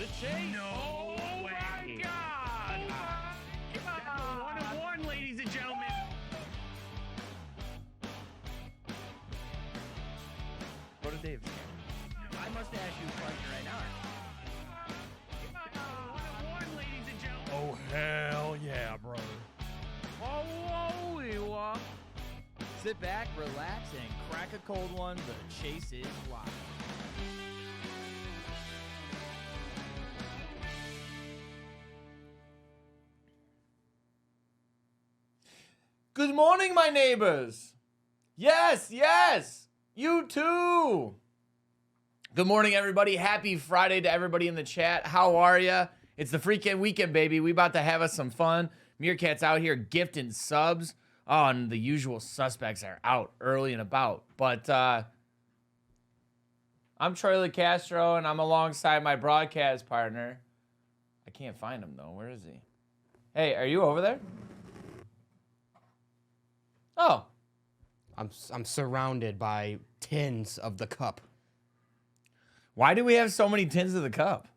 The chase. No oh way. My God. That's a 1-1, ladies and gentlemen. Go to Dave. I must ask you a question right now. 1-1, ladies and gentlemen. Oh, hell yeah, brother. Whoa. Sit back, relax, and crack a cold one. The chase is live. Good morning, my neighbors. Yes. You too. Good morning, everybody. Happy Friday to everybody in the chat. How are ya? It's the freaking weekend, baby. We about to have us some fun. Meerkat's out here gifting subs. Oh, and the usual suspects are out early and about. But I'm Troy Licastro, and I'm alongside my broadcast partner. I can't find him, though. Where is he? Hey, are you over there? Oh. I'm surrounded by tins of the cup. Why do we have so many tins of the cup?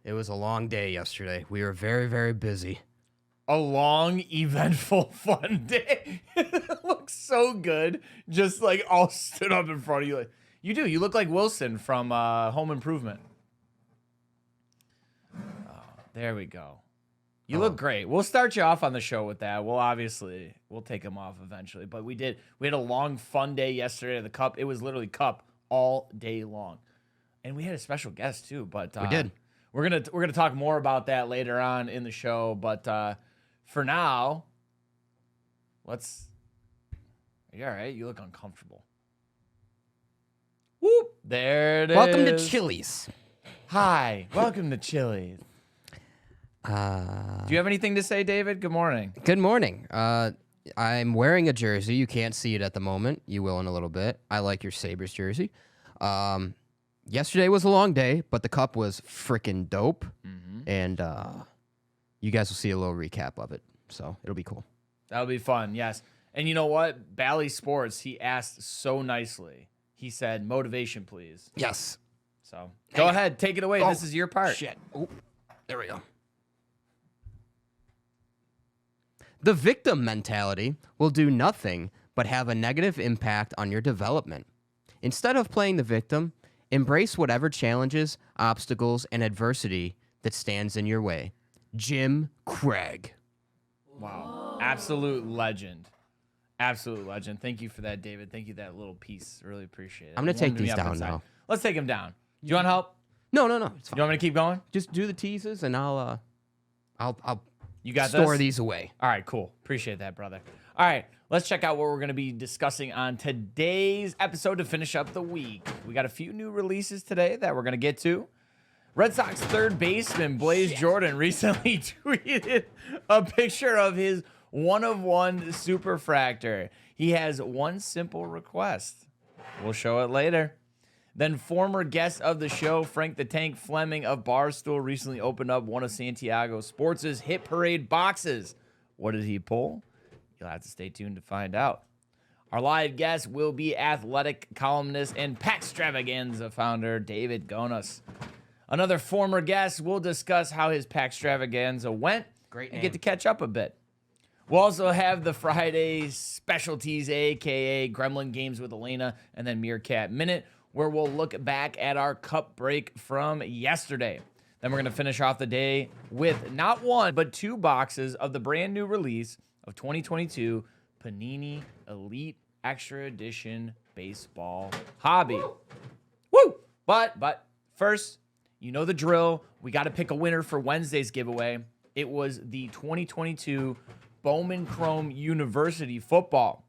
It was a long day yesterday. We were very, very busy. A long, eventful, fun day. It looks so good. Just like all stood up in front of you. Like, you do. You look like Wilson from Home Improvement. Oh, there we go. You look great. We'll start you off on the show with that. We'll take him off eventually. But we had a long, fun day yesterday at the Cup. It was literally Cup all day long. And we had a special guest too. But we did. We're gonna talk more about that later on in the show. But for now, are you all right? You look uncomfortable. Whoop! There it is. Welcome to Chili's. Hi. Welcome to Chili's. Do you have anything to say, David? Good morning. Good morning. I'm wearing a jersey. You can't see it at the moment. You will in a little bit. I like your Sabres jersey. Yesterday was a long day, but the Cup was freaking dope. Mm-hmm. And you guys will see a little recap of it. So it'll be cool. That'll be fun, yes. And you know what? Bally Sports, he asked so nicely. He said, motivation, please. Yes. So go ahead. Take it away. This is your part. Shit. Oh, there we go. The victim mentality will do nothing but have a negative impact on your development. Instead of playing the victim, embrace whatever challenges, obstacles, and adversity that stands in your way. Jim Craig. Wow. Absolute legend. Absolute legend. Thank you for that, David. Thank you for that little piece. Really appreciate it. I'm going to take Warmed me these up down inside. now. Let's take them down. Do you want help? No. It's fine. You want me to keep going? Just do the teases, and I'll You got store this? these away. All right, cool. Appreciate that, brother. All right, let's check out what we're going to be discussing on today's episode to finish up the week. We got a few new releases today that we're going to get to. Red Sox third baseman Blaze Jordan recently tweeted a picture of his 1-of-1 superfractor. He has one simple request. We'll show it later. Then former guest of the show, Frank the Tank Fleming of Barstool, recently opened up one of Santiago Sports' Hit Parade boxes. What did he pull? You'll have to stay tuned to find out. Our live guest will be athletic columnist and Packstravaganza founder David Gonos. Another former guest will discuss how his Packstravaganza went. Great and name. get to catch up a bit. We'll also have the Friday specialties, a.k.a. Gremlin Games with Elena, and then Meerkat Minute, where we'll look back at our cup break from yesterday. Then we're going to finish off the day with not one, but two boxes of the brand new release of 2022 Panini Elite Extra Edition Baseball Hobby. Woo! But first, you know the drill. We got to pick a winner for Wednesday's giveaway. It was the 2022 Bowman Chrome University football.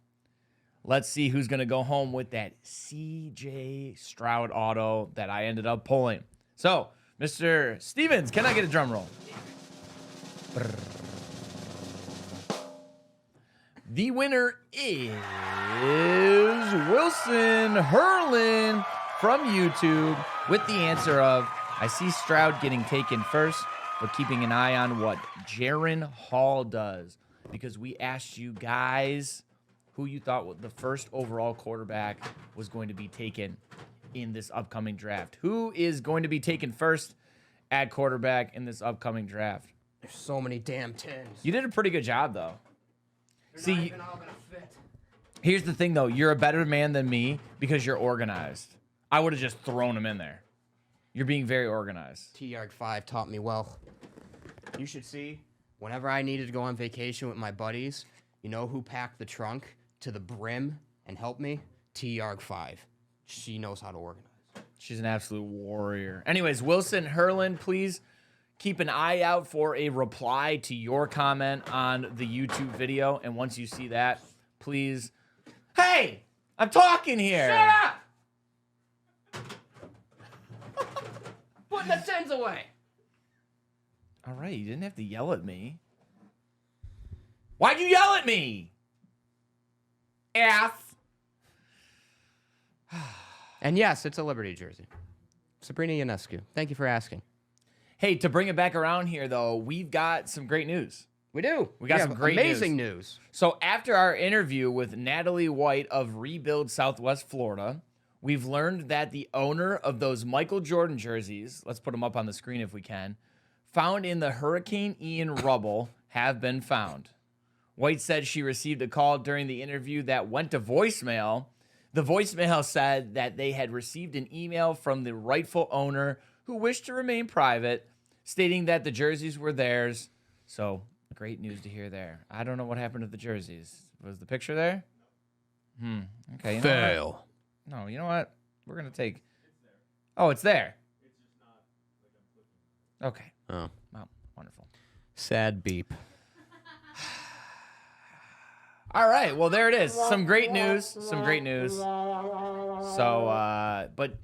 Let's see who's going to go home with that C.J. Stroud auto that I ended up pulling. So, Mr. Stevens, can I get a drum roll? The winner is Wilson Herlin from YouTube with the answer of, I see Stroud getting taken first, but keeping an eye on what Jaron Hall does. Because we asked you guys who you thought the first overall quarterback was going to be taken in this upcoming draft. Who is going to be taken first at quarterback in this upcoming draft? There's so many damn tins. You did a pretty good job, though. They're See, not even all gonna fit. here's the thing, though. You're a better man than me because you're organized. I would have just thrown him in there. You're being very organized. T-Yarg 5 taught me well. You should see, whenever I needed to go on vacation with my buddies, you know who packed the trunk to the brim and helped me? T-Yarg 5. She knows how to organize. She's an absolute warrior. Anyways, Wilson Herlin, please keep an eye out for a reply to your comment on the YouTube video. And once you see that, please... Hey! I'm talking here! Shut up! Putting the tins away. All right, you didn't have to yell at me. Why'd you yell at me? Ass. And yes, it's a Liberty jersey. Sabrina Ionescu, thank you for asking. Hey, to bring it back around here, though, we've got some great news. We do. We got some great amazing news. So after our interview with Natalie White of Rebuild Southwest Florida, we've learned that the owner of those Michael Jordan jerseys, let's put them up on the screen if we can, found in the Hurricane Ian rubble have been found. White said she received a call during the interview that went to voicemail. The voicemail said that they had received an email from the rightful owner who wished to remain private, stating that the jerseys were theirs. So, great news to hear there. I don't know what happened to the jerseys. Was the picture there? Okay. You know Fail. what? No, you know what? We're going to take... It's there. Oh, it's there. It's just not like I'm clicking. Okay. Oh. Wow. Wonderful. Sad beep. All right. Well, there it is. Some great news. Some great news. So, but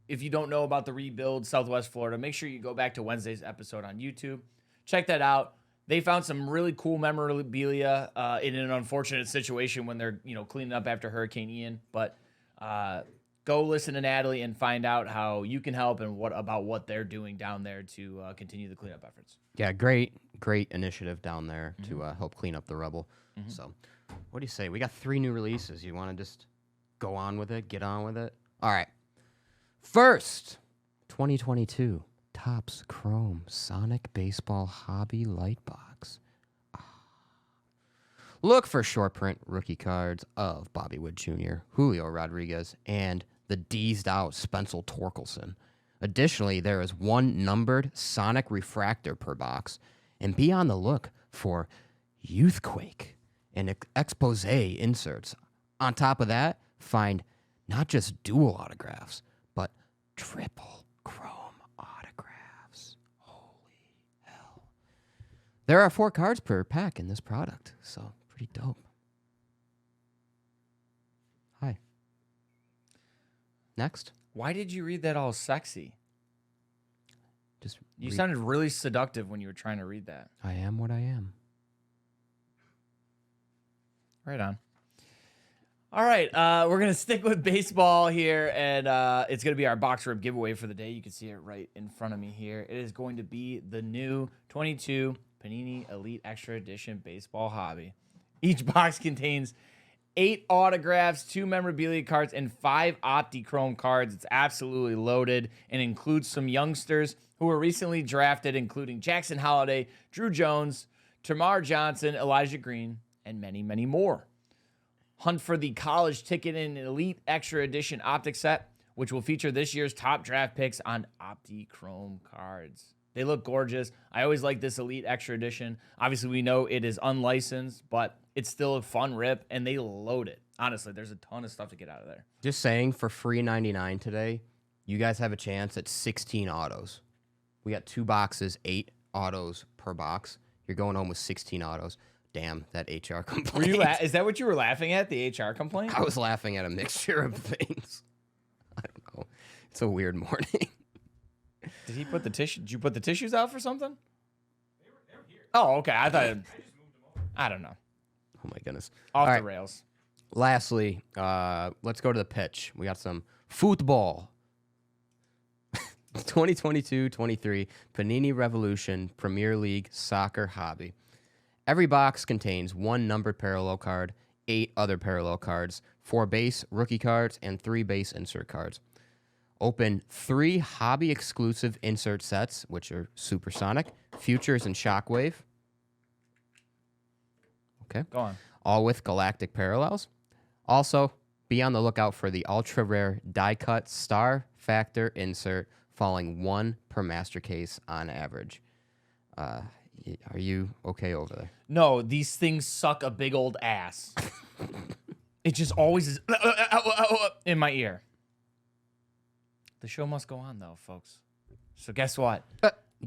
if you don't know about the Rebuild Southwest Florida, make sure you go back to Wednesday's episode on YouTube. Check that out. They found some really cool memorabilia in an unfortunate situation when they're, cleaning up after Hurricane Ian. But go listen to Natalie and find out how you can help and what they're doing down there to continue the cleanup efforts. Yeah, great initiative down there to help clean up the rubble. So, what do you say? We got 3 new releases. You want to just go on with it, get on with it? All right. First, 2022 Topps Chrome Sonic Baseball Hobby Light Box. Look for short print rookie cards of Bobby Wood Jr., Julio Rodriguez, and the deezed out Spencer Torkelson. Additionally, there is 1 numbered Sonic refractor per box, and be on the look for Youthquake and expose inserts. On top of that, find not just dual autographs, but triple chrome autographs. Holy hell. There are 4 cards per pack in this product, so pretty dope. Hi. Next. Why did you read that all sexy? Just You sounded really seductive when you were trying to read that. I am what I am. Right on. All right, we're going to stick with baseball here, and it's going to be our box rip giveaway for the day. You can see it right in front of me here. It is going to be the new 22 Panini Elite Extra Edition Baseball Hobby. Each box contains 8 autographs, 2 memorabilia cards, and 5 Opti-Chrome cards. It's absolutely loaded and includes some youngsters who were recently drafted, including Jackson Holliday, Drew Jones, Tamar Johnson, Elijah Green, and many, many more. Hunt for the college ticket in an Elite Extra Edition Optic set, which will feature this year's top draft picks on Opti-Chrome cards. They look gorgeous. I always like this Elite Extra Edition. Obviously, we know it is unlicensed, but it's still a fun rip, and they load it. Honestly, there's a ton of stuff to get out of there. Just saying, for free $99 today, you guys have a chance at 16 autos. We got 2 boxes, 8 autos per box. You're going home with 16 autos. Damn, that HR complaint. Is that what you were laughing at, the HR complaint? I was laughing at a mixture of things. I don't know. It's a weird morning. Did he put the tissue? Did you put the tissues out for something? They were here. Oh, okay. I thought. I just moved them over. I don't know. Oh my goodness. Off All the right. rails. Lastly, let's go to the pitch. We got some football. 2022-23 Panini Revolution Premier League Soccer Hobby. Every box contains 1 numbered parallel card, 8 other parallel cards, 4 base rookie cards, and 3 base insert cards. Open 3 hobby-exclusive insert sets, which are Supersonic, Futures, and Shockwave. Okay. Go on. All with galactic parallels. Also, be on the lookout for the ultra-rare die-cut Star Factor insert, falling 1 per master case on average. Are you okay over there? No, these things suck a big old ass. It just always is in my ear. The show must go on, though, folks. So guess what?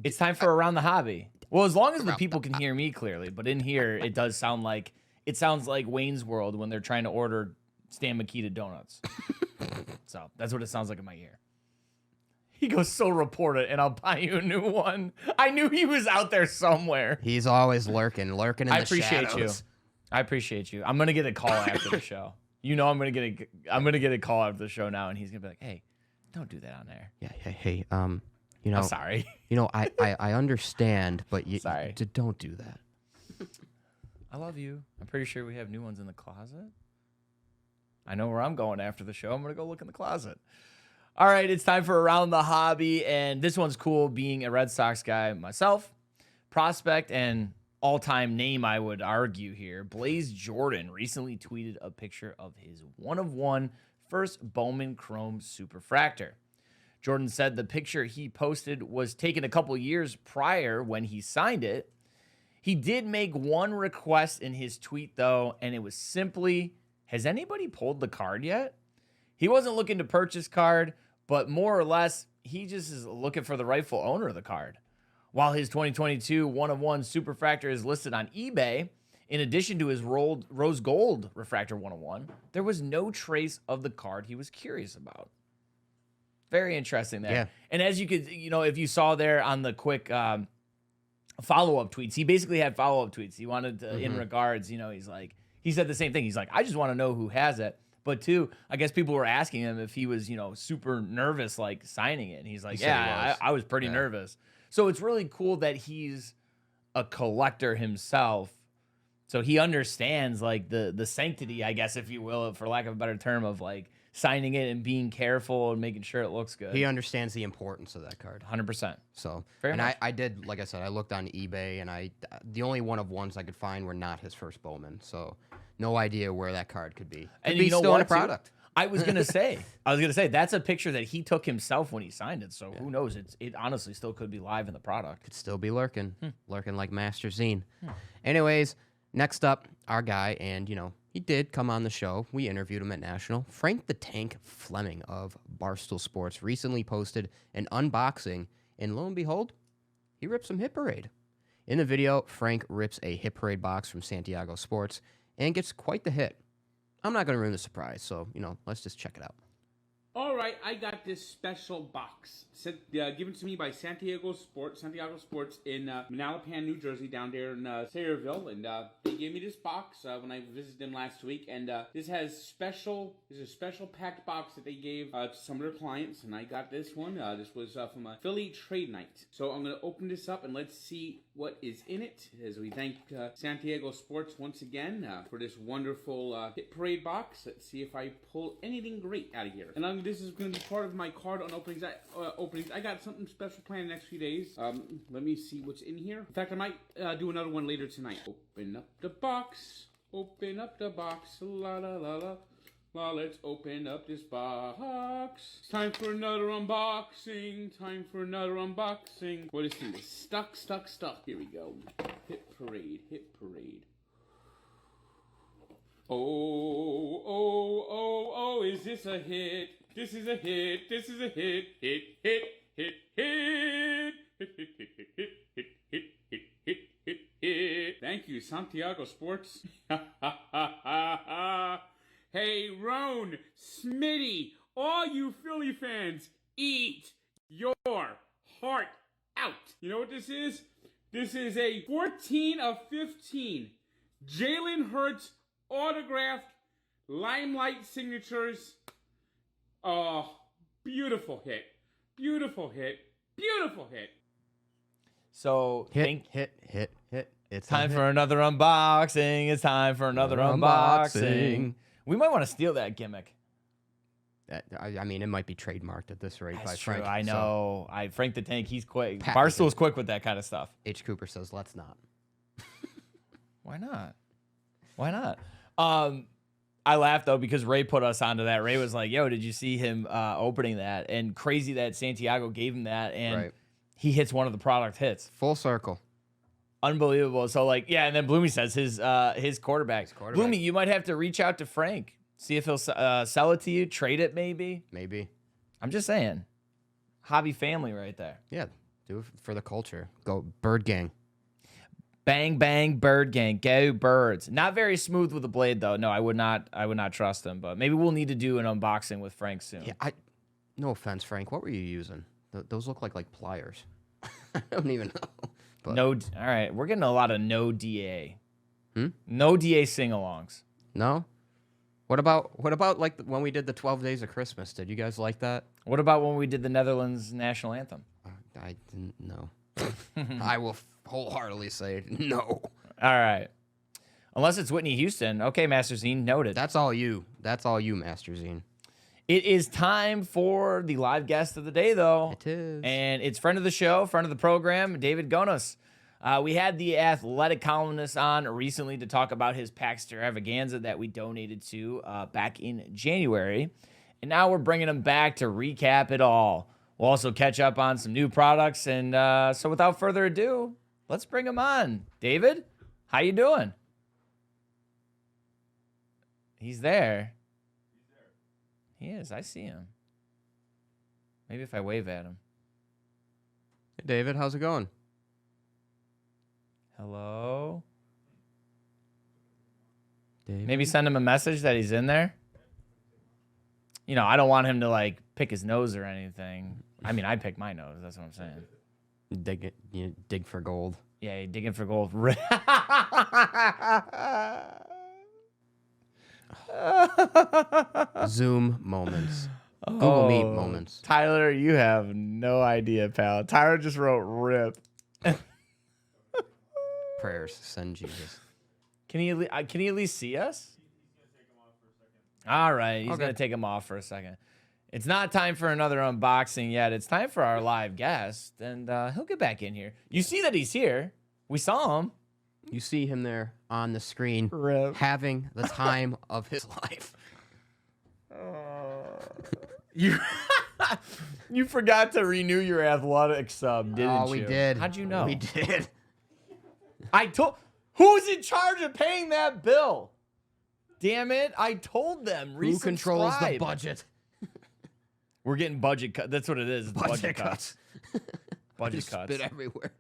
It's time for Around the Hobby. Well, as long as the people can hear me clearly, but in here it does sound like Wayne's World when they're trying to order Stan Makita donuts. So that's what it sounds like in my ear. He goes, so report it, and I'll buy you a new one. I knew he was out there somewhere. He's always lurking in the shadows. I appreciate you. I'm gonna get a call after the show. You know, I'm gonna get a call after the show now, and he's gonna be like, "Hey, don't do that on there." Yeah, hey, you know, I'm sorry. You know, I understand, but Sorry. Don't do that. I love you. I'm pretty sure we have new ones in the closet. I know where I'm going after the show. I'm gonna go look in the closet. All right, it's time for Around the Hobby, and this one's cool. Being a Red Sox guy myself, prospect and all-time name, I would argue here. Blaze Jordan recently tweeted a picture of his 1/1 first Bowman Chrome Superfractor. Jordan said the picture he posted was taken a couple years prior when he signed it. He did make one request in his tweet, though, and it was simply, has anybody pulled the card yet? He wasn't looking to purchase card, but more or less, he just is looking for the rightful owner of the card. While his 2022 1/1 Superfractor is listed on eBay, in addition to his rose gold refractor 1/1, there was no trace of the card he was curious about. Very interesting there. Yeah. And as you could, if you saw there on the quick follow-up tweets, he basically had follow-up tweets. He wanted to, in regards, he said the same thing. He's like, I just want to know who has it. But two, I guess people were asking him if he was, super nervous, like signing it. And he's like, I was pretty nervous. So it's really cool that he's a collector himself. So he understands like the sanctity, I guess, if you will, for lack of a better term, of like signing it and being careful and making sure it looks good. He understands the importance of that card. 100%. So, Very much. I did, like I said, I looked on eBay, and the only 1/1s I could find were not his first Bowman. So, no idea where that card could be. And Could be still in a product. I was gonna say that's a picture that he took himself when he signed it. So who knows? It honestly still could be live in the product. Could still be lurking, lurking like Master Zine. Anyways, next up, our guy, and he did come on the show. We interviewed him at National. Frank the Tank Fleming of Barstool Sports recently posted an unboxing, and lo and behold, he ripped some Hit Parade. In the video, Frank rips a Hit Parade box from Santiago Sports and gets quite the hit. I'm not going to ruin the surprise, so, let's just check it out. All right, I got this special box given to me by Santiago Sports in Manalapan, New Jersey, down there in Sayreville, and they gave me this box when I visited them last week, and this is a special packed box that they gave to some of their clients, and I got this one. This was from a Philly trade night, so I'm going to open this up and let's see what is in it, as we thank Santiago Sports once again for this wonderful Hit Parade box. Let's see if I pull anything great out of here, and this is going to be part of my card on openings. I got something special planned the next few days. Let me see what's in here. In fact, I might do another one later tonight. Open up the box. Open up the box. La la la la. La, let's open up this box. It's time for another unboxing. What is this? Stuck. Here we go. Hit Parade. Oh, is this a hit? This is a hit. Hit. Thank you, Santiago Sports. Hey, Roan, Smitty, all you Philly fans, eat your heart out. You know what this is? This is a 14 of 15 Jalen Hurts autographed Limelight signatures. Oh, beautiful hit. So Hit. It's time for another unboxing. It's time for another unboxing. We might want to steal that gimmick. I mean, it might be trademarked at this rate by That's true. Frank. I know. Frank the Tank, he's quick. Pat- Barstool's quick with that kind of stuff. H. Cooper says, let's not. Why not? Why not? I laughed though because Ray put us onto that. Ray was like, "Yo, did you see him opening that?" And crazy that Santiago gave him that, and he hits one of the product hits. Full circle. Unbelievable. So like, yeah, and then Bloomy says his quarterback. Bloomy, you might have to reach out to Frank, see if he'll sell it to you, trade it maybe. Maybe. I'm just saying, hobby family right there. Yeah, do it for the culture. Go Bird Gang. Bang bang bird gang, go birds. Not very smooth with the blade though. No, I would not trust him. But maybe we'll need to do an unboxing with Frank soon. Yeah, no offense, Frank. What were you using? Those look like pliers. I don't even know. But. No, all right. We're getting a lot of no DA. No DA sing-alongs. No. What about like when we did the 12 Days of Christmas? Did you guys like that? What about when we did the Netherlands national anthem? I didn't know. I will wholeheartedly say no. All right. Unless it's Whitney Houston. Okay, Master Zine, noted. That's all you. That's all you, Master Zine. It is time for the live guest of the day, though. It is. And it's friend of the show, friend of the program, David Gonos. We had the athletic columnist on recently to talk about his Packstravaganza that we donated to back in January. And now we're bringing him back to recap it all. We'll also catch up on some new products. And so without further ado, let's bring him on. David, how you doing? He's there. He is. I see him. Maybe if I wave at him. Hey, David, how's it going? Hello? David? Maybe send him a message that he's in there. You know, I don't want him to, like, pick his nose or anything. I mean, I pick my nose. That's what I'm saying. Dig for gold. Yeah, digging for gold. Zoom moments. Google Meet moments. Tyler, you have no idea, pal. Tyler just wrote rip. Prayers. Send Jesus. Can he at least see us? All right, he's Okay. going to take him off for a second. It's not time for another unboxing yet. It's time for our live guest, and he'll get back in here. You see that he's here. We saw him. You see him there on the screen Rip. having the time of his life. You forgot to renew your athletic sub, didn't you? Oh, we did. How'd you know? We did. I told. Who's in charge of paying that bill? Damn it! I told them. Who controls the Resubscribe. budget? We're getting budget cut. That's what it is. It's budget cuts. Budget Just cuts. spit everywhere.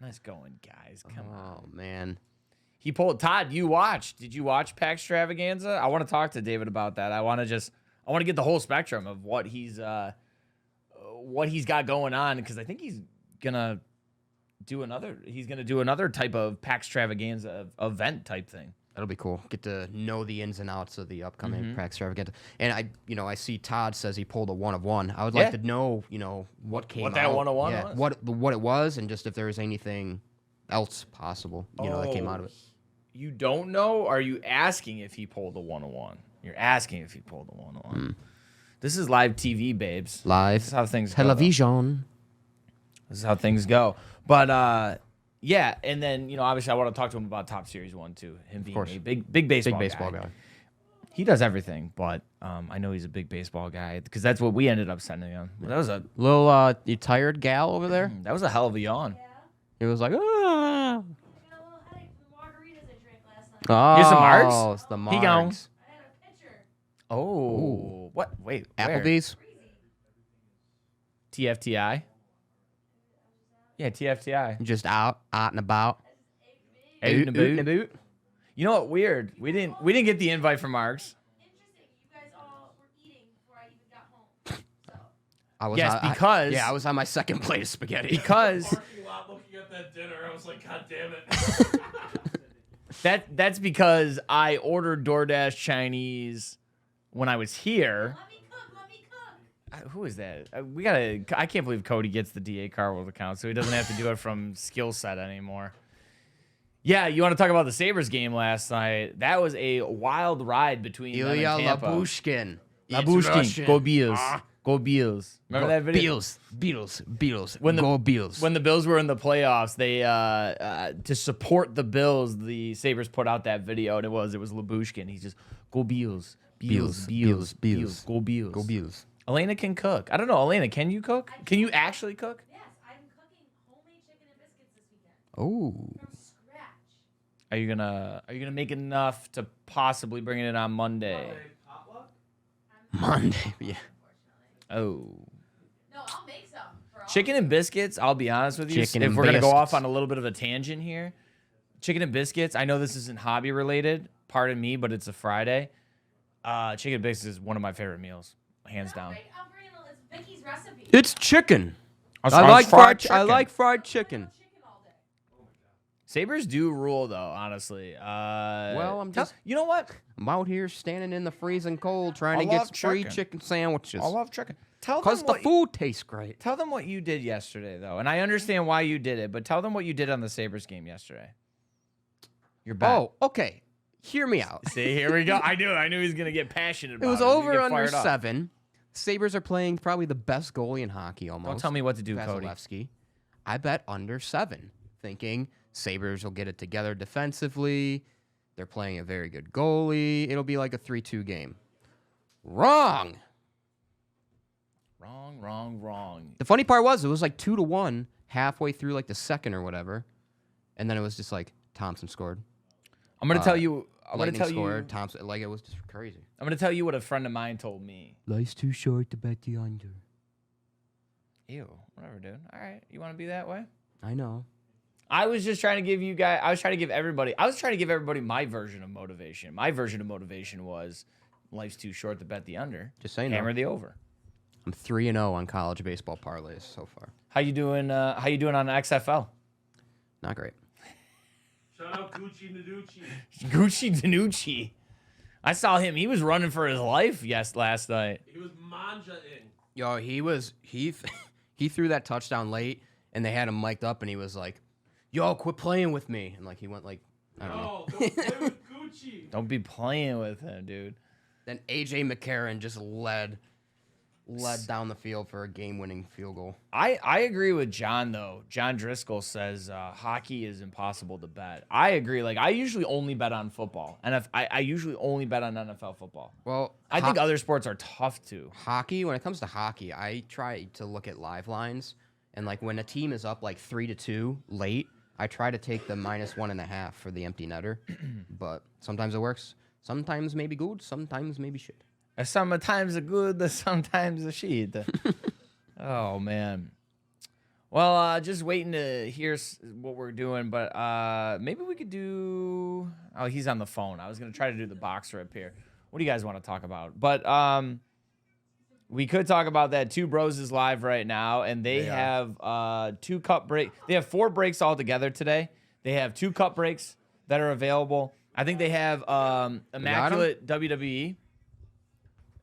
Nice going, guys. Come on. Oh, man. He pulled. Todd, you watched. Did you watch Packstravaganza? I want to talk to David about that. I want to get the whole spectrum of what he's got going on, because I think he's gonna do another type of Packstravaganza event type thing. That'll be cool. Get to know the ins and outs of the upcoming Packstravaganza. And I see Todd says he pulled a 1 of 1. I would like to know, what came out. What that 1 of 1 was. What it was, and just if there was anything else possible, that came out of it. You don't know? Or are you asking if he pulled a 1 of 1? You're asking if he pulled a 1 of 1. This is live TV, babes. Live. This is how things go. Television. This is how things go. But yeah, and then obviously I want to talk to him about Top Series 1 too. Him being a big baseball guy. He does everything, but I know he's a big baseball guy because that's what we ended up sending him. That was a Little you tired gal over there? that was a hell of a yawn. It was like, ah. I got a little headache from the margaritas I drank last night. Oh, Here's some marks? It's the He gone. marks. I had a pitcher. Oh, what? Wait, where? Applebee's? TFTI. Yeah, TFTI. Just out and about. Out and Oot and about. about. You know what? Weird. We didn't get the invite from Marks. Interesting. You guys all were eating before I even got home. I was Yes, I- because- I was on my second plate of spaghetti. Because Parking lot looking at that dinner, I was like, God damn it. that's because I ordered DoorDash Chinese when I was here. Let me cook. Who is that? I can't believe Cody gets the DA car world account, so he doesn't have to do it from skill set anymore. Yeah, you want to talk about the Sabres game last night? That was a wild ride between them Ilya and Tampa. Labushkin. Labushkin, go Bills. Go Bills. Remember that video? Beatles. When the Go Bills. When the Bills were in the playoffs, they to support the Bills, the Sabres put out that video, and it was Labushkin. He's just go Bills, Bills, go Bills. Go Bills. Elena can cook. I don't know, Elena, can you cook? Can you actually cook? Yes, I'm cooking homemade chicken and biscuits this weekend Oh. from scratch. Are you gonna make enough to possibly bring it in on Monday? Monday. Yeah. Oh. No, I'll make some for all. Chicken and biscuits, I'll be honest with you. Chicken If and we're going to go off biscuits. on a little bit of a tangent here, chicken and biscuits, I know this isn't hobby related, pardon me, but it's a Friday. Chicken and biscuits is one of my favorite meals, hands down. Right, I'll bring it. It's Vicky's recipe. It's chicken. I I like fried chicken. Chicken all day. Sabres do rule, though, honestly. Well, I'm just- You know what? I'm out here standing in the freezing cold trying I to get love free chicken. chicken sandwiches. I love chicken. Tell them Because the what food tastes great. Tell them what you did yesterday, though. And I understand why you did it, but tell them what you did on the Sabres game yesterday. Your bet. Oh, okay. Hear me out. See, here we go. I knew he was going to get passionate about It was He over get under fired up. 7. Sabres are playing probably the best goalie in hockey almost. Don't tell me what to do, Cody. Vasilevsky. I bet under 7, thinking Sabres will get it together defensively. They're playing a very good goalie. It'll be like a 3-2 game. Wrong. Wrong. The funny part was it was like 2-1 halfway through like the second or whatever. And then it was just like Thompson scored. I'm going to tell you. I'm going to Lightning tell scored. you. Thompson, like it was just crazy. I'm going to tell you what a friend of mine told me. Life's too short to bet the under. Ew. Whatever, dude. All right. You want to be that way? I know. I was just trying to give you guys. I was trying to give everybody my version of motivation. My version of motivation was life's too short to bet the under. Just saying. Hammer the over. I'm 3-0 on college baseball parlays so far. How you doing? How you doing on XFL? Not great. Shout out Gucci Naducci. Gucci Danucci. I saw him. He was running for his life. Last night. He was manja-ing. Yo, he threw that touchdown late, and they had him mic'd up, and he was like, "Yo, quit playing with me," and like he went like, I don't know. No, don't play with Gucci. Don't be playing with him, dude. Then AJ McCarron just led down the field for a game-winning field goal. I agree with John, though. John Driscoll says hockey is impossible to bet. I agree. Like, I usually only bet on football. And I usually only bet on NFL football. Well, I think other sports are tough, too. hockey, when it comes to hockey, I try to look at live lines, and like when a team is up like 3-2 late, I try to take the -1.5 for the empty netter. But sometimes it works. Sometimes maybe good, sometimes maybe shit. Sometimes the good, sometimes the shit. Oh, man. Well, just waiting to hear what we're doing, but maybe we could do... Oh, he's on the phone. I was going to try to do the box rip here. What do you guys want to talk about? But we could talk about that. Two Bros is live right now, and they have 2 cup break. They have 4 breaks altogether today. They have 2 cup breaks that are available. I think they have Immaculate WWE.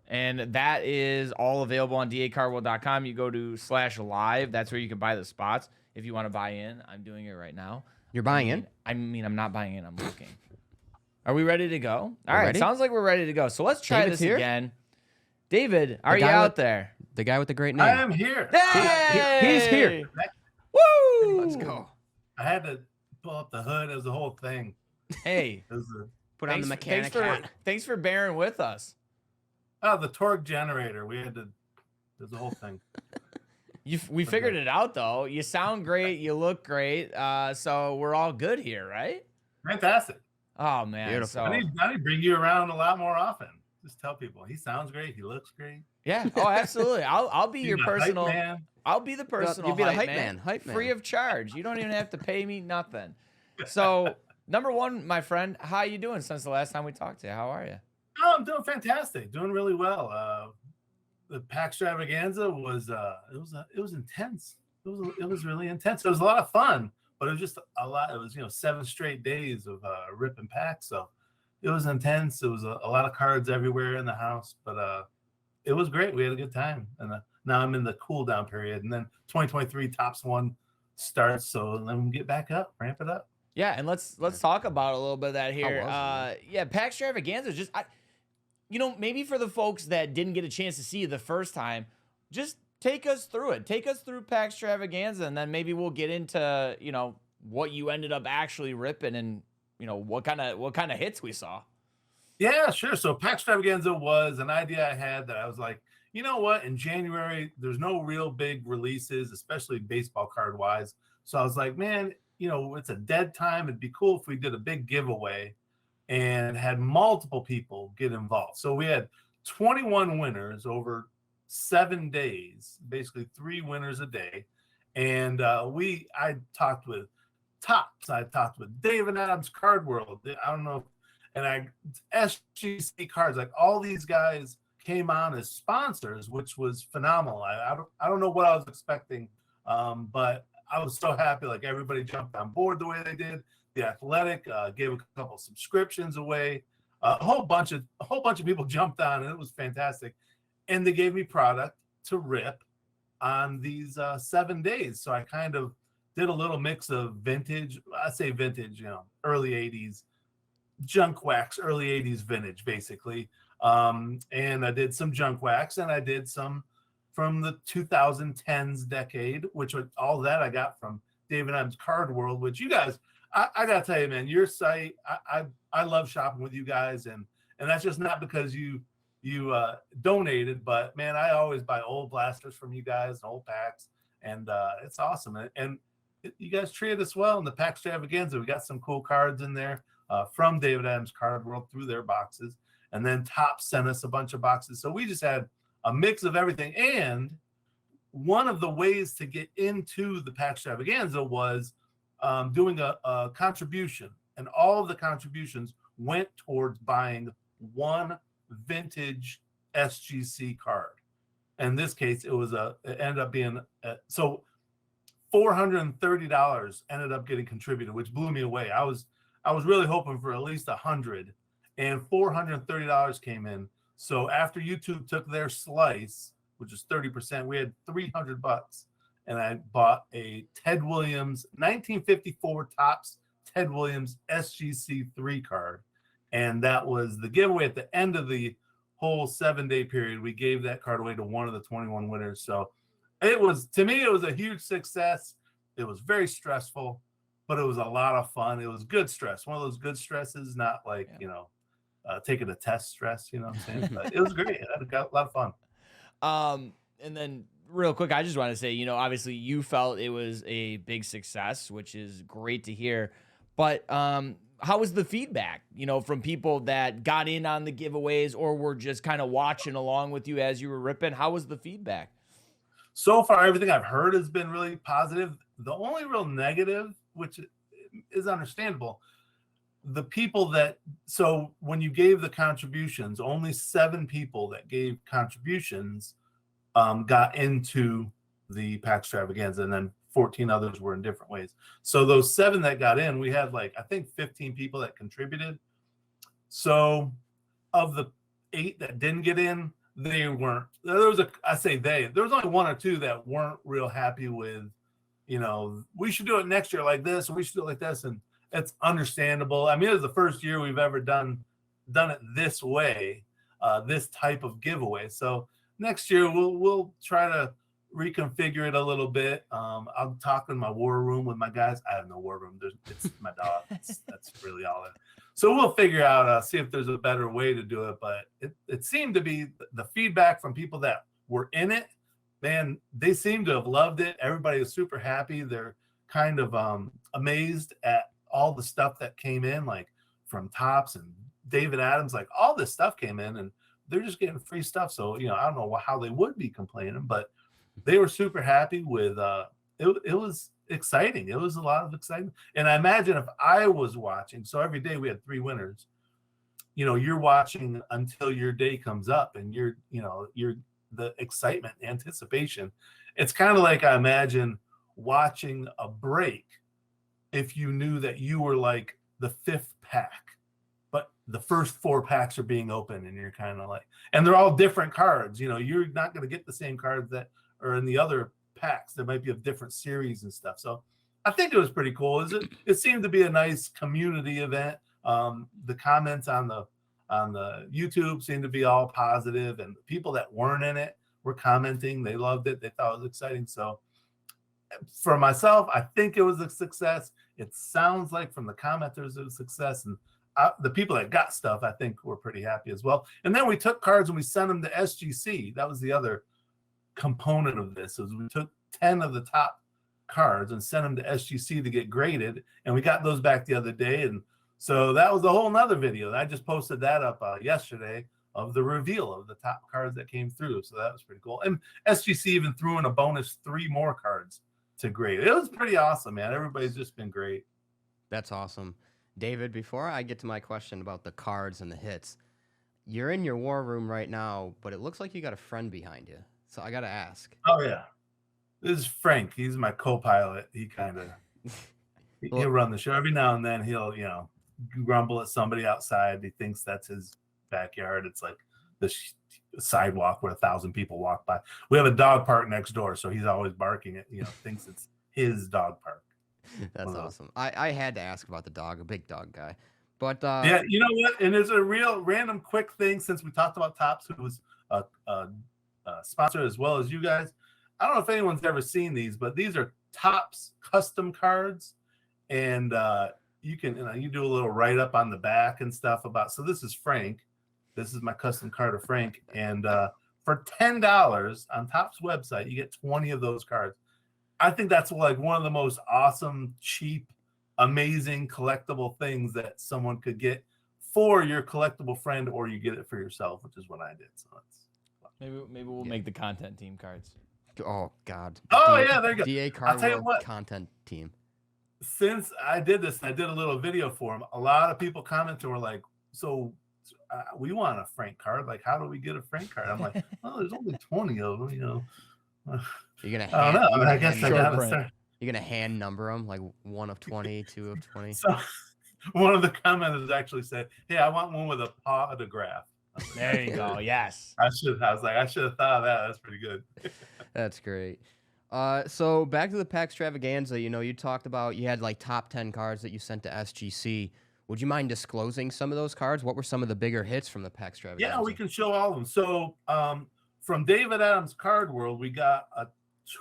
And that is all available on dacarwell.com. You go to /live. That's where you can buy the spots if you want to buy in. I'm doing it right now. You're buying in? I mean, I'm not buying in. I'm looking. Are we ready to go? All right. ready? Sounds like we're ready to go. So let's try David's this here? again. David, are you guy out with- there? The guy with the great name. I am here. Hey! He's here. Woo! Let's go. I had to pull up the hood. It was the whole thing. Hey, It was the, Put on the mechanic hat. thanks for bearing with us. the torque generator. We had to. It was the whole thing. We figured it out, though. You sound great. You look great. So we're all good here, right? Fantastic. Oh, man. Beautiful. So, I need to bring you around a lot more often. Just tell people he sounds great. He looks great. yeah. Oh, absolutely. I'll be He's your a hype personal. man. I'll be the personal You'll be the hype hype man, man, hype free man. of charge. You don't even have to pay me nothing. So, number one, my friend, how you doing since the last time we talked to you? How are you? Oh, I'm doing fantastic. Doing really well. The Packstravaganza was it was intense. It was really intense. It was a lot of fun, but it was just a lot. It was 7 straight days of rip and pack. So it was intense. It was a lot of cards everywhere in the house, but it was great. We had a good time, and now I'm in the cool down period, and then 2023 Tops 1 starts. So then we get back up, ramp it up. Yeah, and let's talk about a little bit of that here. was it? Yeah, Packstravaganza just maybe for the folks that didn't get a chance to see you the first time, just take us through it. Take us through Packstravaganza, and then maybe we'll get into, what you ended up actually ripping and, what kind of hits we saw. Yeah, sure. So Packstravaganza was an idea I had that I was like, you know what? In January, there's no real big releases, especially baseball card wise. So I was like, man, it's a dead time. It'd be cool if we did a big giveaway and had multiple people get involved. So we had 21 winners over 7 days, basically 3 winners a day. And I talked with Tops. I talked with David Adams Card World. I don't know. And SGC cards, like all these guys came on as sponsors, which was phenomenal. I don't know what I was expecting, but I was so happy. Like everybody jumped on board the way they did. The Athletic gave a couple subscriptions away. A whole bunch of people jumped on, and it was fantastic. And they gave me product to rip on these 7 days. So I kind of did a little mix of vintage. I say vintage, early 80s, junk wax, early 80s vintage, basically. And I did some junk wax, and I did some from the 2010s decade, which was all that I got from David Adams Card World, which you guys, I gotta tell you, man, your site, I love shopping with you guys, and that's just not because you donated, but man, I always buy old blasters from you guys, old packs, and it's awesome. And you guys treated us well in the Packstravaganza. We got some cool cards in there from David Adams Card World through their boxes, and then Top sent us a bunch of boxes. So we just had a mix of everything. And one of the ways to get into the Packstravaganza was doing a contribution, and all of the contributions went towards buying one vintage SGC card. In this case, it ended up being so $430 ended up getting contributed, which blew me away. I was really hoping for at least 100, and $430 came in. So after YouTube took their slice, which is 30%, we had $300, and I bought a Ted Williams 1954 Topps Ted Williams SGC 3 card, and that was the giveaway at the end of the whole 7-day period. We gave that card away to one of the 21 winners. So to me, it was a huge success. It was very stressful, but it was a lot of fun. It was good stress. One of those good stresses, not like, taking a test stress, you know what I'm saying? But it was great. I got a lot of fun. And then real quick, I just want to say, obviously you felt it was a big success, which is great to hear. But how was the feedback, from people that got in on the giveaways or were just kind of watching along with you as you were ripping? How was the feedback? So far, everything I've heard has been really positive. The only real negative, which is understandable, the people so when you gave the contributions, only 7 people that gave contributions got into the Packstravaganza, and then 14 others were in different ways. So those 7 that got in, we had I think 15 people that contributed. So of the 8 that didn't get in, there was only 1 or 2 that weren't real happy with, we should do it next year like this, or we should do it like this. And it's understandable. I mean, it was the first year we've ever done it this way, this type of giveaway. So next year we'll try to reconfigure it a little bit. I'll talk in my war room with my guys. I have no war room. It's my dog. That's really all it. So we'll figure out, see if there's a better way to do it. But it seemed to be the feedback from people that were in it. Man, they seem to have loved it. Everybody was super happy. They're kind of amazed at all the stuff that came in, like from Topps and David Adams, like all this stuff came in, and they're just getting free stuff. So, I don't know how they would be complaining, but they were super happy with it was exciting. It was a lot of excitement. And I imagine if I was watching, so every day we had 3 winners, you're watching until your day comes up, and you're the excitement, anticipation. It's kind of like, I imagine watching a break if you knew that you were like the 5th pack, but the first 4 packs are being opened, and you're kind of like, and they're all different cards. You're not going to get the same cards that are in the other packs. There might be a different series and stuff. So I think it was pretty cool. It seemed to be a nice community event. The comments on the YouTube seemed to be all positive, and people that weren't in it were commenting. They loved it. They thought it was exciting. So for myself, I think it was a success. It sounds like from the commenters it was a success, and the people that got stuff, I think, were pretty happy as well. And then we took cards and we sent them to SGC. That was the other component of this. Is we took 10 of the top cards and sent them to SGC to get graded, and we got those back the other day. And so that was a whole nother video. I just posted that up yesterday of the reveal of the top cards that came through. So that was pretty cool. And SGC even threw in a bonus 3 more cards to grade. It was pretty awesome, man. Everybody's just been great. That's awesome. David, before I get to my question about the cards and the hits, you're in your war room right now, but it looks like you got a friend behind you. So I got to ask. Oh, yeah. This is Frank. He's my co-pilot. He kind of, he'll run the show. Every now and then he'll, grumble at somebody outside. He thinks that's his backyard. It's like the sidewalk where 1,000 people walk by. We have a dog park next door, so he's always barking at, thinks it's his dog park. That's awesome. I had to ask about the dog, a big dog guy. But yeah, you know what? And there's a real random quick thing, since we talked about Topps, who was a sponsor as well as you guys. I don't know if anyone's ever seen these, but these are Topps custom cards, and you can you do a little write up on the back and stuff about. So this is Frank. This is my custom card of Frank, and for $10 on Topps website, you get 20 of those cards. I think that's like one of the most awesome, cheap, amazing collectible things that someone could get for your collectible friend, or you get it for yourself, which is what I did. So maybe we'll make the content team cards. Oh God. Oh yeah, there you go. DA I'll tell you Card what, content team. Since I did this, I did a little video for them. A lot of people commented, were like, "So we want a Frank card. Like, how do we get a Frank card?" I'm like, "Oh, there's only 20 of them, You're gonna. I don't know. You're I guess I gotta print. start. You're gonna hand number them, like 1 of 20, 2 of 20. So one of the commenters actually said, "Hey, I want one with a paw autograph." There you go. Yes. I should have thought of that. That's pretty good. That's great. So back to the Packstravaganza, you talked about you had like top 10 cards that you sent to SGC. Would you mind disclosing some of those cards? What were some of the bigger hits from the Packstravaganza? Yeah, we can show all of them. So from David Adams Card World, we got a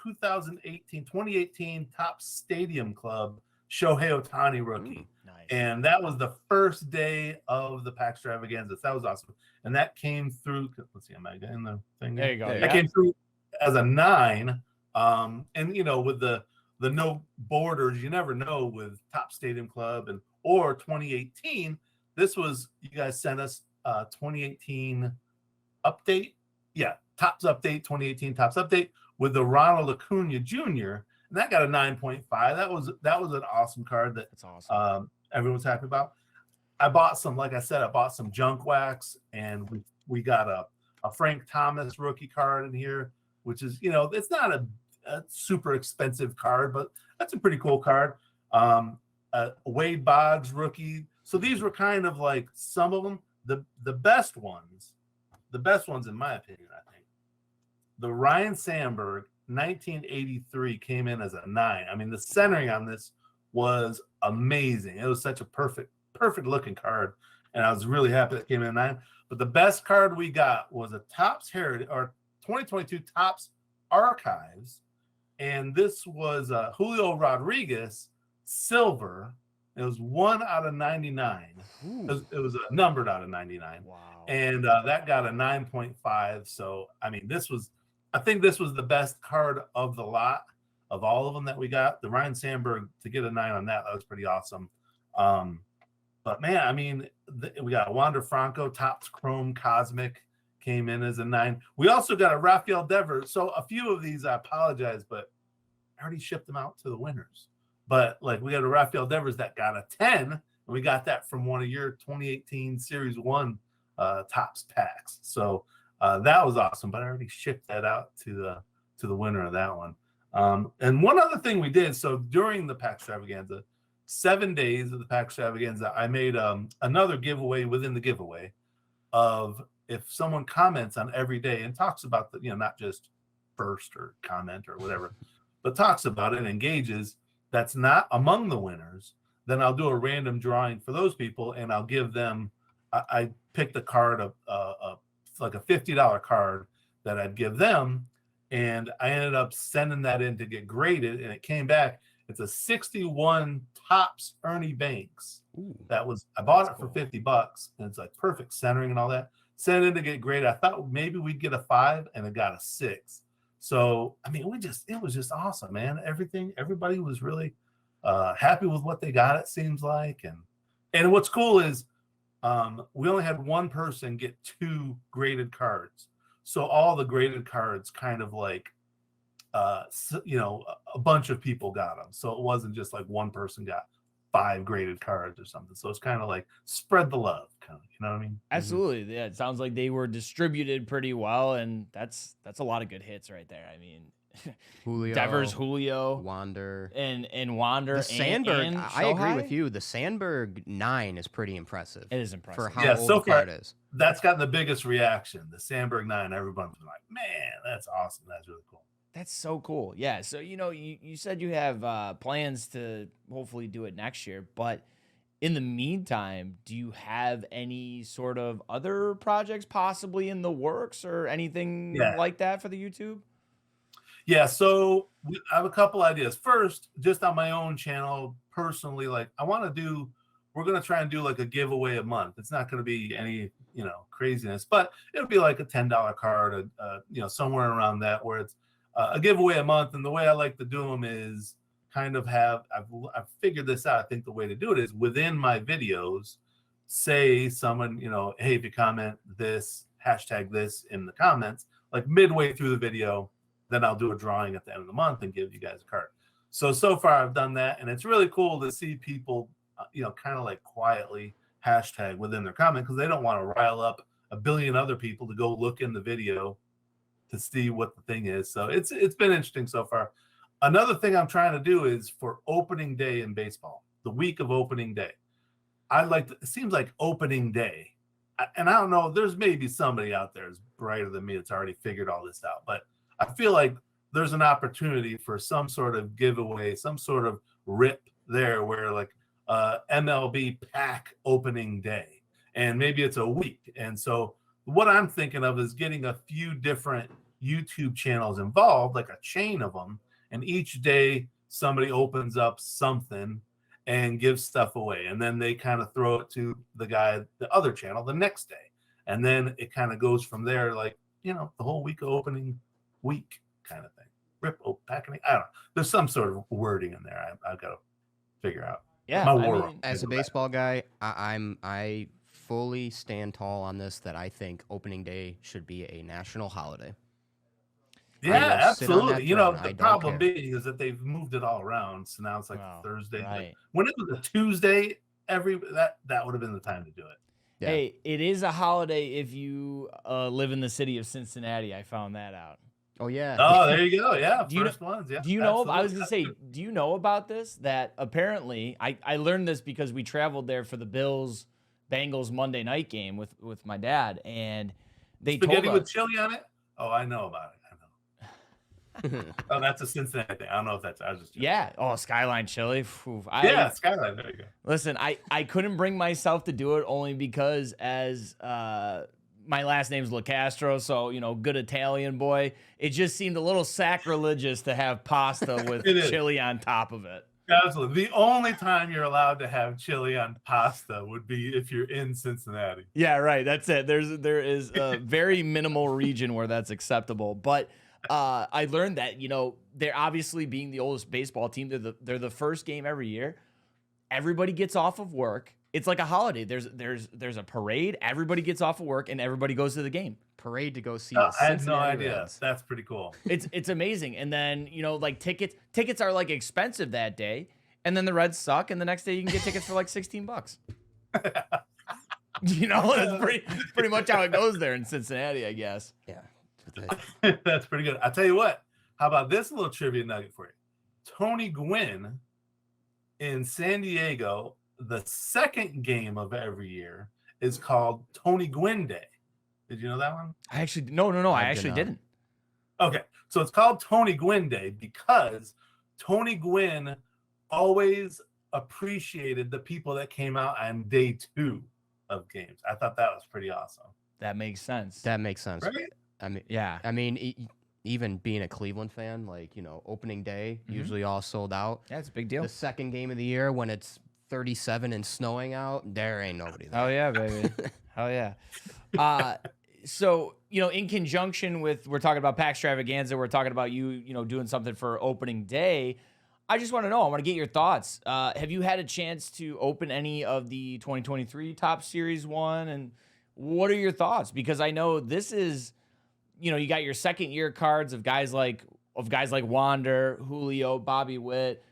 2018 Topps Stadium Club Shohei Ohtani rookie. Nice. And that was the first day of the Packstravaganza. That was awesome. And that came through. Let's see, am I getting the thing? There you go. That came through as a 9. And with the no borders, you never know with Topps Stadium Club or 2018. This was, you guys sent us 2018 update. Yeah, Topps update, 2018 Topps update with the Ronald Acuna Jr. And that got a 9.5. That was an awesome card That's awesome. Everyone's happy about. I bought some, like I said, I bought some junk wax, and we got a Frank Thomas rookie card in here, which is, it's not a super expensive card, but that's a pretty cool card. Wade Boggs rookie. So these were kind of like some of them, the best ones in my opinion, I think. The Ryan Sandberg 1983 came in as a 9. I mean, the centering on this was amazing. It was such a perfect looking card, and I was really happy that it came in 9. But the best card we got was a Topps Heritage or 2022 Topps Archives, and this was Julio Rodriguez silver. It was 1 out of 99. It was numbered out of 99. Wow. And that got a 9.5. So I mean, I think this was the best card of the lot of all of them that we got. The Ryan Sandberg, to get a 9 on that was pretty awesome. But man, I mean, we got Wander Franco Topps Chrome Cosmic came in as a 9. We also got a Rafael Devers. So a few of these, I apologize, but I already shipped them out to the winners. But like, we got a Rafael Devers that got a 10, and we got that from one of your 2018 Series 1 Topps packs. So that was awesome. But I already shipped that out to the winner of that one. And one other thing we did, so during the Packstravaganza, 7 days of the Packstravaganza, I made another giveaway within the giveaway of, if someone comments on every day and talks about the, not just first or comment or whatever, but talks about it and engages, that's not among the winners, then I'll do a random drawing for those people, and I'll give them, I picked a card, like a $50 card that I'd give them, and I ended up sending that in to get graded, and it came back. It's a 61 Topps Ernie Banks. Ooh, I bought it for $50, and it's like perfect centering and all that. Sent it in to get graded. I thought maybe we'd get a 5, and it got a 6. So I mean, it was just awesome, man. Everybody was really happy with what they got. It seems like, and what's cool is we only had one person get 2 graded cards. So all the graded cards kind of like, a bunch of people got them. So it wasn't just like one person got 5 graded cards or something. So it's kind of like spread the love, kind of, you know what I mean? Absolutely. Yeah, it sounds like they were distributed pretty well, and that's a lot of good hits right there. I mean, Julio, Devers, Julio, Wander, and Wander, the Sandberg. and I agree Shohei? with you. The Sandberg 9 is pretty impressive. It is impressive. for how Yeah, old so the card far- is. That's gotten the biggest reaction. The Sandberg 9, everyone's been like, man, that's awesome. That's really cool. That's so cool. Yeah. So, you said you have plans to hopefully do it next year, but in the meantime, do you have any sort of other projects possibly in the works or anything Yeah. like that for the YouTube? Yeah, so I have a couple ideas. First, just on my own channel, personally, like we're going to try and do like a giveaway a month. It's not going to be any, craziness, but it'll be like a $10 card, somewhere around that, where it's a giveaway a month. And the way I like to do them is kind of I've figured this out. I think the way to do it is within my videos, say someone, hey, if you comment this, hashtag this in the comments, like midway through the video, then I'll do a drawing at the end of the month and give you guys a card. So far I've done that, and it's really cool to see people, kind of like quietly hashtag within their comment, because they don't want to rile up a billion other people to go look in the video to see what the thing is. So it's been interesting so far. Another thing I'm trying to do is for opening day in baseball, the week of opening day. It seems like opening day, and I don't know, there's maybe somebody out there is brighter than me that's already figured all this out, but I feel like there's an opportunity for some sort of giveaway, some sort of rip there where like MLB pack opening day, and maybe it's a week. And so what I'm thinking of is getting a few different YouTube channels involved, like a chain of them, and each day somebody opens up something and gives stuff away, and then they kind of throw it to the other channel the next day, and then it kind of goes from there, like the whole week of opening week kind of thing. Rip packing. I don't know. There's some sort of wording in there. I've got to figure out. Yeah. My I war mean, room. As a baseball guy, I fully stand tall on this, that I think opening day should be a national holiday. Yeah, will sit on that absolutely. throne. I The don't problem care. being is that they've moved it all around. So now it's like Wow, Thursday. right. When it was a Tuesday, that would have been the time to do it. Yeah. Hey, it is a holiday if you live in the city of Cincinnati. I found that out. Oh yeah. Oh, there you go. Yeah, Do you first ones. Yeah. Do you know? I was absolutely. gonna say, do you know about this? That apparently, I learned this because we traveled there for the Bills Bengals Monday night game with my dad, and they Spaghetti told with us. chili on it. Oh, I know about it. I know. Oh, that's a Cincinnati thing. I don't know if that's. I was just. joking. Yeah. Oh, Skyline Chili. Phew. Yeah, Skyline. There you go. Listen, I couldn't bring myself to do it only because as my last name's Licastro, so good Italian boy. It just seemed a little sacrilegious to have pasta with It is. chili on top of it. Absolutely. The only time you're allowed to have chili on pasta would be if you're in Cincinnati. Yeah, right. That's it. There is a very minimal region where that's acceptable. But I learned that they're obviously being the oldest baseball team. They're the first game every year. Everybody gets off of work. It's like a holiday. There's a parade. Everybody gets off of work and everybody goes to the game. Parade to go see Oh, the I had no Cincinnati idea. Reds. That's pretty cool. It's amazing. And then like tickets are like expensive that day, and then the Reds suck, and the next day you can get tickets for like $16. That's pretty much how it goes there in Cincinnati, I guess. Yeah. That's pretty good. I'll tell you what. How about this little trivia nugget for you? Tony Gwynn in San Diego, the second game of every year is called Tony Gwynn Day. Did you know that one? I actually no. I I did actually not. didn't. Okay, so it's called Tony Gwynn Day because Tony Gwynn always appreciated the people that came out on day 2 of games. I thought that was pretty awesome. That makes sense. That makes sense. Right? I mean, Yeah. I mean, even being a Cleveland fan, like, opening day, usually all sold out. Yeah, it's a big deal. The second game of the year when it's 37 and snowing out, there ain't nobody there. Oh yeah, baby. Hell yeah. So, in conjunction with, we're talking about Packstravaganza, we're talking about you doing something for opening day. I just want to know, I want to get your thoughts. Have you had a chance to open any of the 2023 Top Series 1? And what are your thoughts? Because I know this is, you got your second year cards of guys like Wander, Julio, Bobby Witt.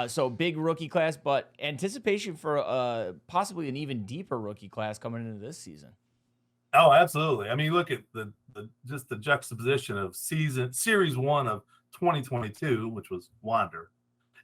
So big rookie class, but anticipation for possibly an even deeper rookie class coming into this season. Oh, absolutely. I mean, look at the just the juxtaposition of series 1 of 2022, which was Wander,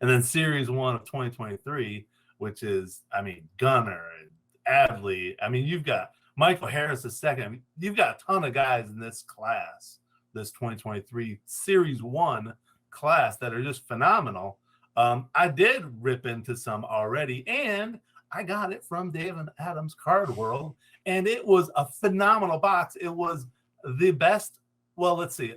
and then series 1 of 2023, which is, I mean, Gunnar and Adley. I mean, you've got Michael Harris the second. I mean, you've got a ton of guys in this class, this 2023 series 1 class, that are just phenomenal. I did rip into some already, and I got it from David Adams Card World, and it was a phenomenal box. It was the best. Well, let's see.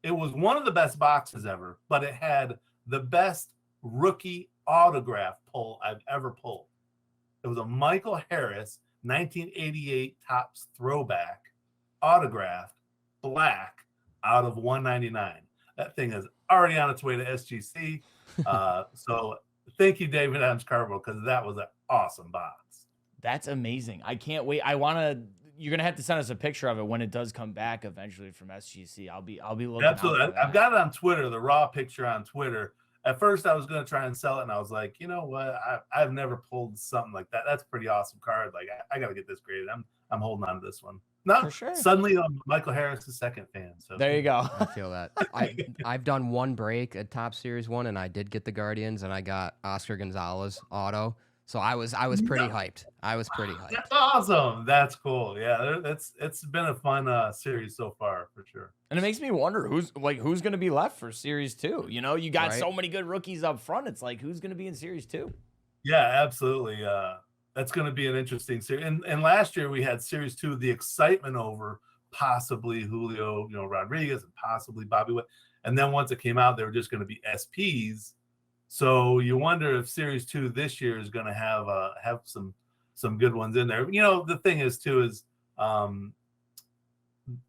It was one of the best boxes ever, but it had the best rookie autograph pull I've ever pulled. It was a Michael Harris 1988 Topps throwback autographed black out of 199. That thing is already on its way to SGC. So thank you, David Adams Card World, because that was an awesome box. That's amazing. I can't wait. You're going to have to send us a picture of it when it does come back eventually from SGC. I'll be looking. Absolutely. I've got it on Twitter, the raw picture on Twitter. At first I was going to try and sell it, and I was like, you know what? I've never pulled something like that. That's a pretty awesome card. Like, I got to get this graded. I'm holding on to this one. No, For sure. Suddenly I'm Michael Harris' second fan. So There you go. I feel that. I've done one break at Top Series 1, and I did get the Guardians, and I got Oscar Gonzalez auto. So I was pretty hyped. I was pretty hyped. That's awesome. That's cool. Yeah, it's been a fun series so far, for sure. And it makes me wonder who's going to be left for Series 2. You got Right. so many good rookies up front. It's like, who's going to be in Series 2? Yeah, absolutely. That's going to be an interesting series. And last year we had Series 2, the excitement over possibly Julio, Rodriguez, and possibly Bobby Witt. And then once it came out, they were just going to be SPs. So you wonder if Series 2 this year is going to have some good ones in there. The thing is too is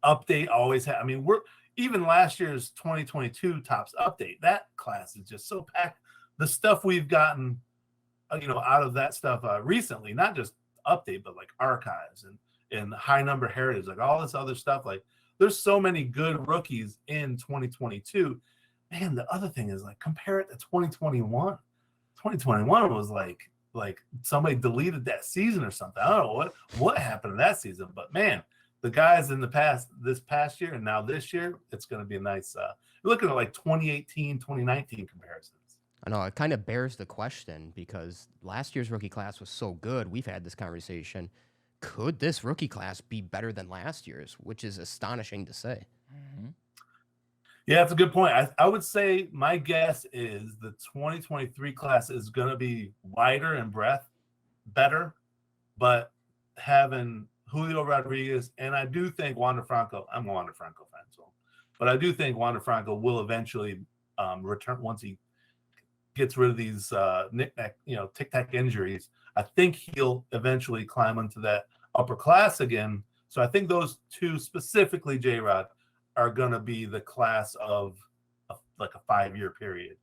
update always I mean, we're even last year's 2022 Topps update, that class is just so packed. The stuff we've gotten out of that stuff recently, not just update, but like archives and high number heritage, like all this other stuff. Like, there's so many good rookies in 2022. Man, the other thing is, like, compare it to 2021. 2021 was like somebody deleted that season or something. I don't know what happened in that season, but man, the guys in this past year and now this year, it's going to be a nice. You're looking at like 2018, 2019 comparisons. I know it kind of bears the question, because last year's rookie class was so good. We've had this conversation. Could this rookie class be better than last year's? Which is astonishing to say. Mm-hmm. Yeah, that's a good point. I would say my guess is the 2023 class is going to be wider in breadth, better, but having Julio Rodriguez, and I do think Wander Franco, I'm a Wander Franco fan, but I do think Wander Franco will eventually return once he gets rid of these tic-tac injuries. I think he'll eventually climb into that upper class again. So I think those two specifically, J-Rod, are going to be the class of like a 5-year period.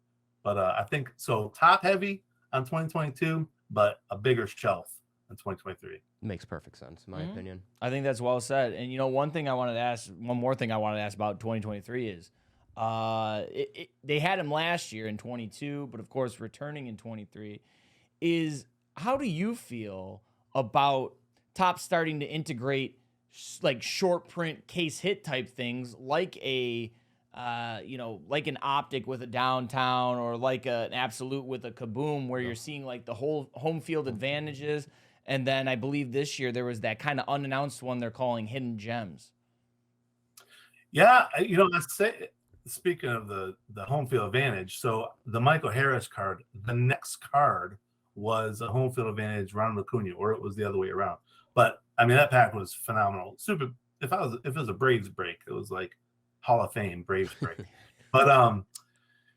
But I think so top heavy on 2022, but a bigger shelf in 2023. Makes perfect sense, in my opinion. I think that's well said. And one more thing I wanted to ask about 2023 is they had him last year in 22, but of course returning in 23. Is how do you feel about Topps starting to integrate like short print case hit type things, like a like an optic with a downtown, or like an absolute with a kaboom, where you're seeing like the whole home field advantages? And then I believe this year there was that kind of unannounced one they're calling hidden gems. Yeah, I say, speaking of the home field advantage, so the Michael Harris card, the next card was a home field advantage Ronald Acuna, or it was the other way around. But I mean, that pack was phenomenal. Super. If it was a Braves break, it was like Hall of Fame Braves break. But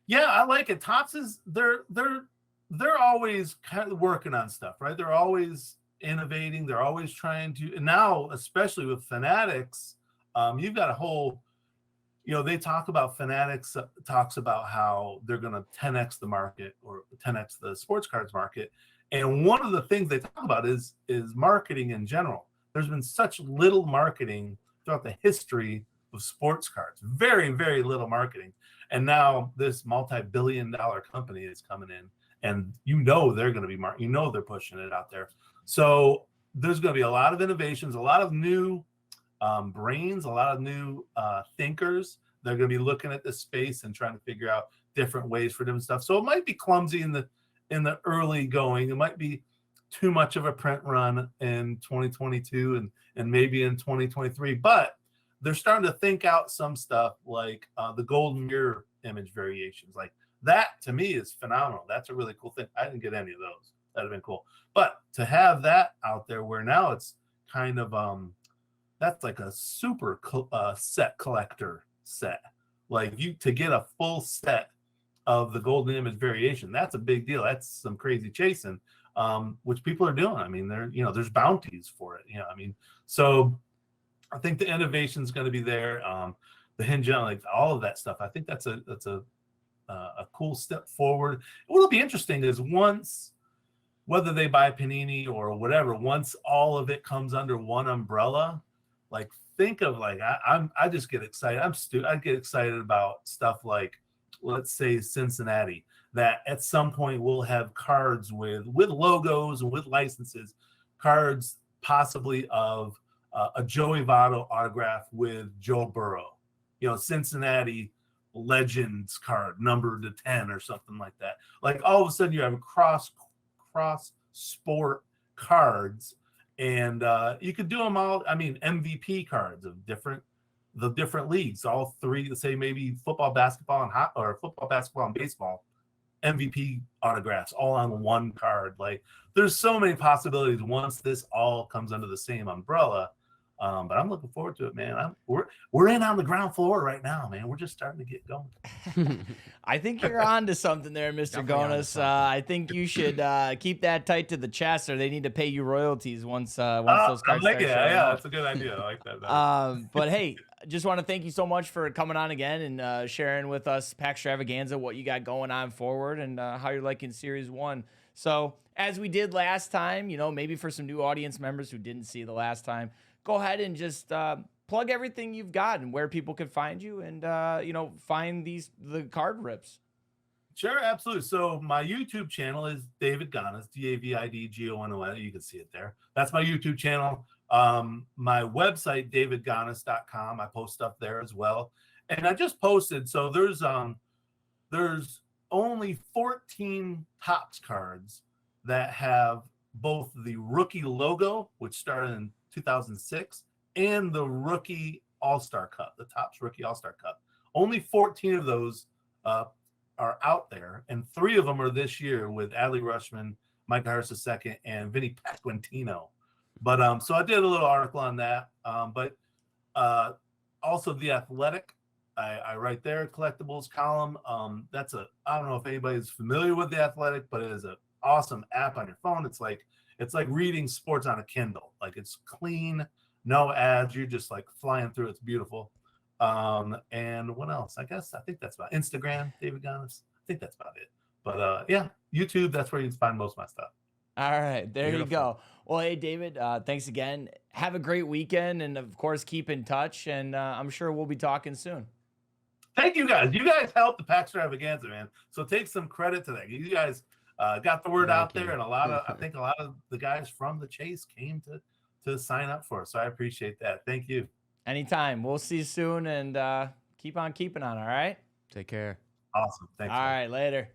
yeah, I like it. Topps is they're always kind of working on stuff, right? They're always innovating. They're always trying to. And now, especially with Fanatics, you've got a whole. They talk about Fanatics talks about how they're going to 10x the market or 10x the sports cards market. And one of the things they talk about is marketing in general. There's been such little marketing throughout the history of sports cards. Very, very little marketing. And now this multi-billion-dollar company is coming in, and they're going to be they're pushing it out there. So there's going to be a lot of innovations, a lot of new brains, a lot of new thinkers. They're going to be looking at this space and trying to figure out different ways for different stuff. So it might be clumsy in the early going. It might be too much of a print run in 2022 and maybe in 2023, but they're starting to think out some stuff like the golden mirror image variations. Like that to me is phenomenal. That's a really cool thing. I didn't get any of those. That'd have been cool. But to have that out there where now it's kind of that's like a super set collector set. Like to get a full set of the golden image variation, that's a big deal. That's some crazy chasing, which people are doing. I mean, there's bounties for it. I mean, so I think the innovation is going to be there. The hinge on like all of that stuff. I think that's a cool step forward. What'll be interesting is once, whether they buy Panini or whatever, once all of it comes under one umbrella, like think of like I just get excited. I get excited about stuff like, let's say Cincinnati, that at some point we'll have cards with logos and with licenses, cards possibly of a Joey Votto autograph with Joe Burrow, Cincinnati Legends card numbered to 10 or something like that. Like all of a sudden you have cross sport cards, and you could do them all. I mean, MVP cards of the different leagues, all three, say maybe football, basketball, and baseball, MVP autographs all on one card. Like there's so many possibilities once this all comes under the same umbrella. But I'm looking forward to it, man. We're in on the ground floor right now, man. We're just starting to get going. I think you're on to something there, Mr. Gonos. I think you should keep that tight to the chest, or they need to pay you royalties once those cards I like start it. showing Yeah, up. that's a good idea. I like that. But hey, just want to thank you so much for coming on again and sharing with us Packstravaganza, what you got going on forward, and how you're liking Series 1. So as we did last time, maybe for some new audience members who didn't see the last time, go ahead and just plug everything you've got and where people can find you and, find the card rips. Sure, absolutely. So my YouTube channel is David Gonos, DavidGonos. You can see it there. That's my YouTube channel. My website, davidgonos.com. I post stuff there as well. And I just posted, so there's only 14 Topps cards that have both the rookie logo, which started in 2006, and the rookie All-Star Cup, the Topps Rookie All-Star Cup. Only 14 of those are out there, and 3 of them are this year with Adley Rushman, Mike Harris II, and Vinny Pasquantino. But so I did a little article on that. But also The Athletic, I write their collectibles column. I don't know if anybody's familiar with The Athletic, but it is an awesome app on your phone. It's like reading sports on a Kindle. Like it's clean, no ads. You're just like flying through. It's beautiful. And what else? I think that's about Instagram, David Gonos. I think that's about it. But yeah, YouTube, that's where you can find most of my stuff. All right, there you go. Well, hey, David, thanks again. Have a great weekend, and of course, keep in touch. And I'm sure we'll be talking soon. Thank you guys. You guys helped the Packstravaganza, man. So take some credit to that. You guys got the word out there, and I think a lot of the guys from the Chase came to sign up for it. So I appreciate that. Thank you. Anytime. We'll see you soon, and keep on keeping on. All right. Take care. Awesome. Thanks. All right. Later.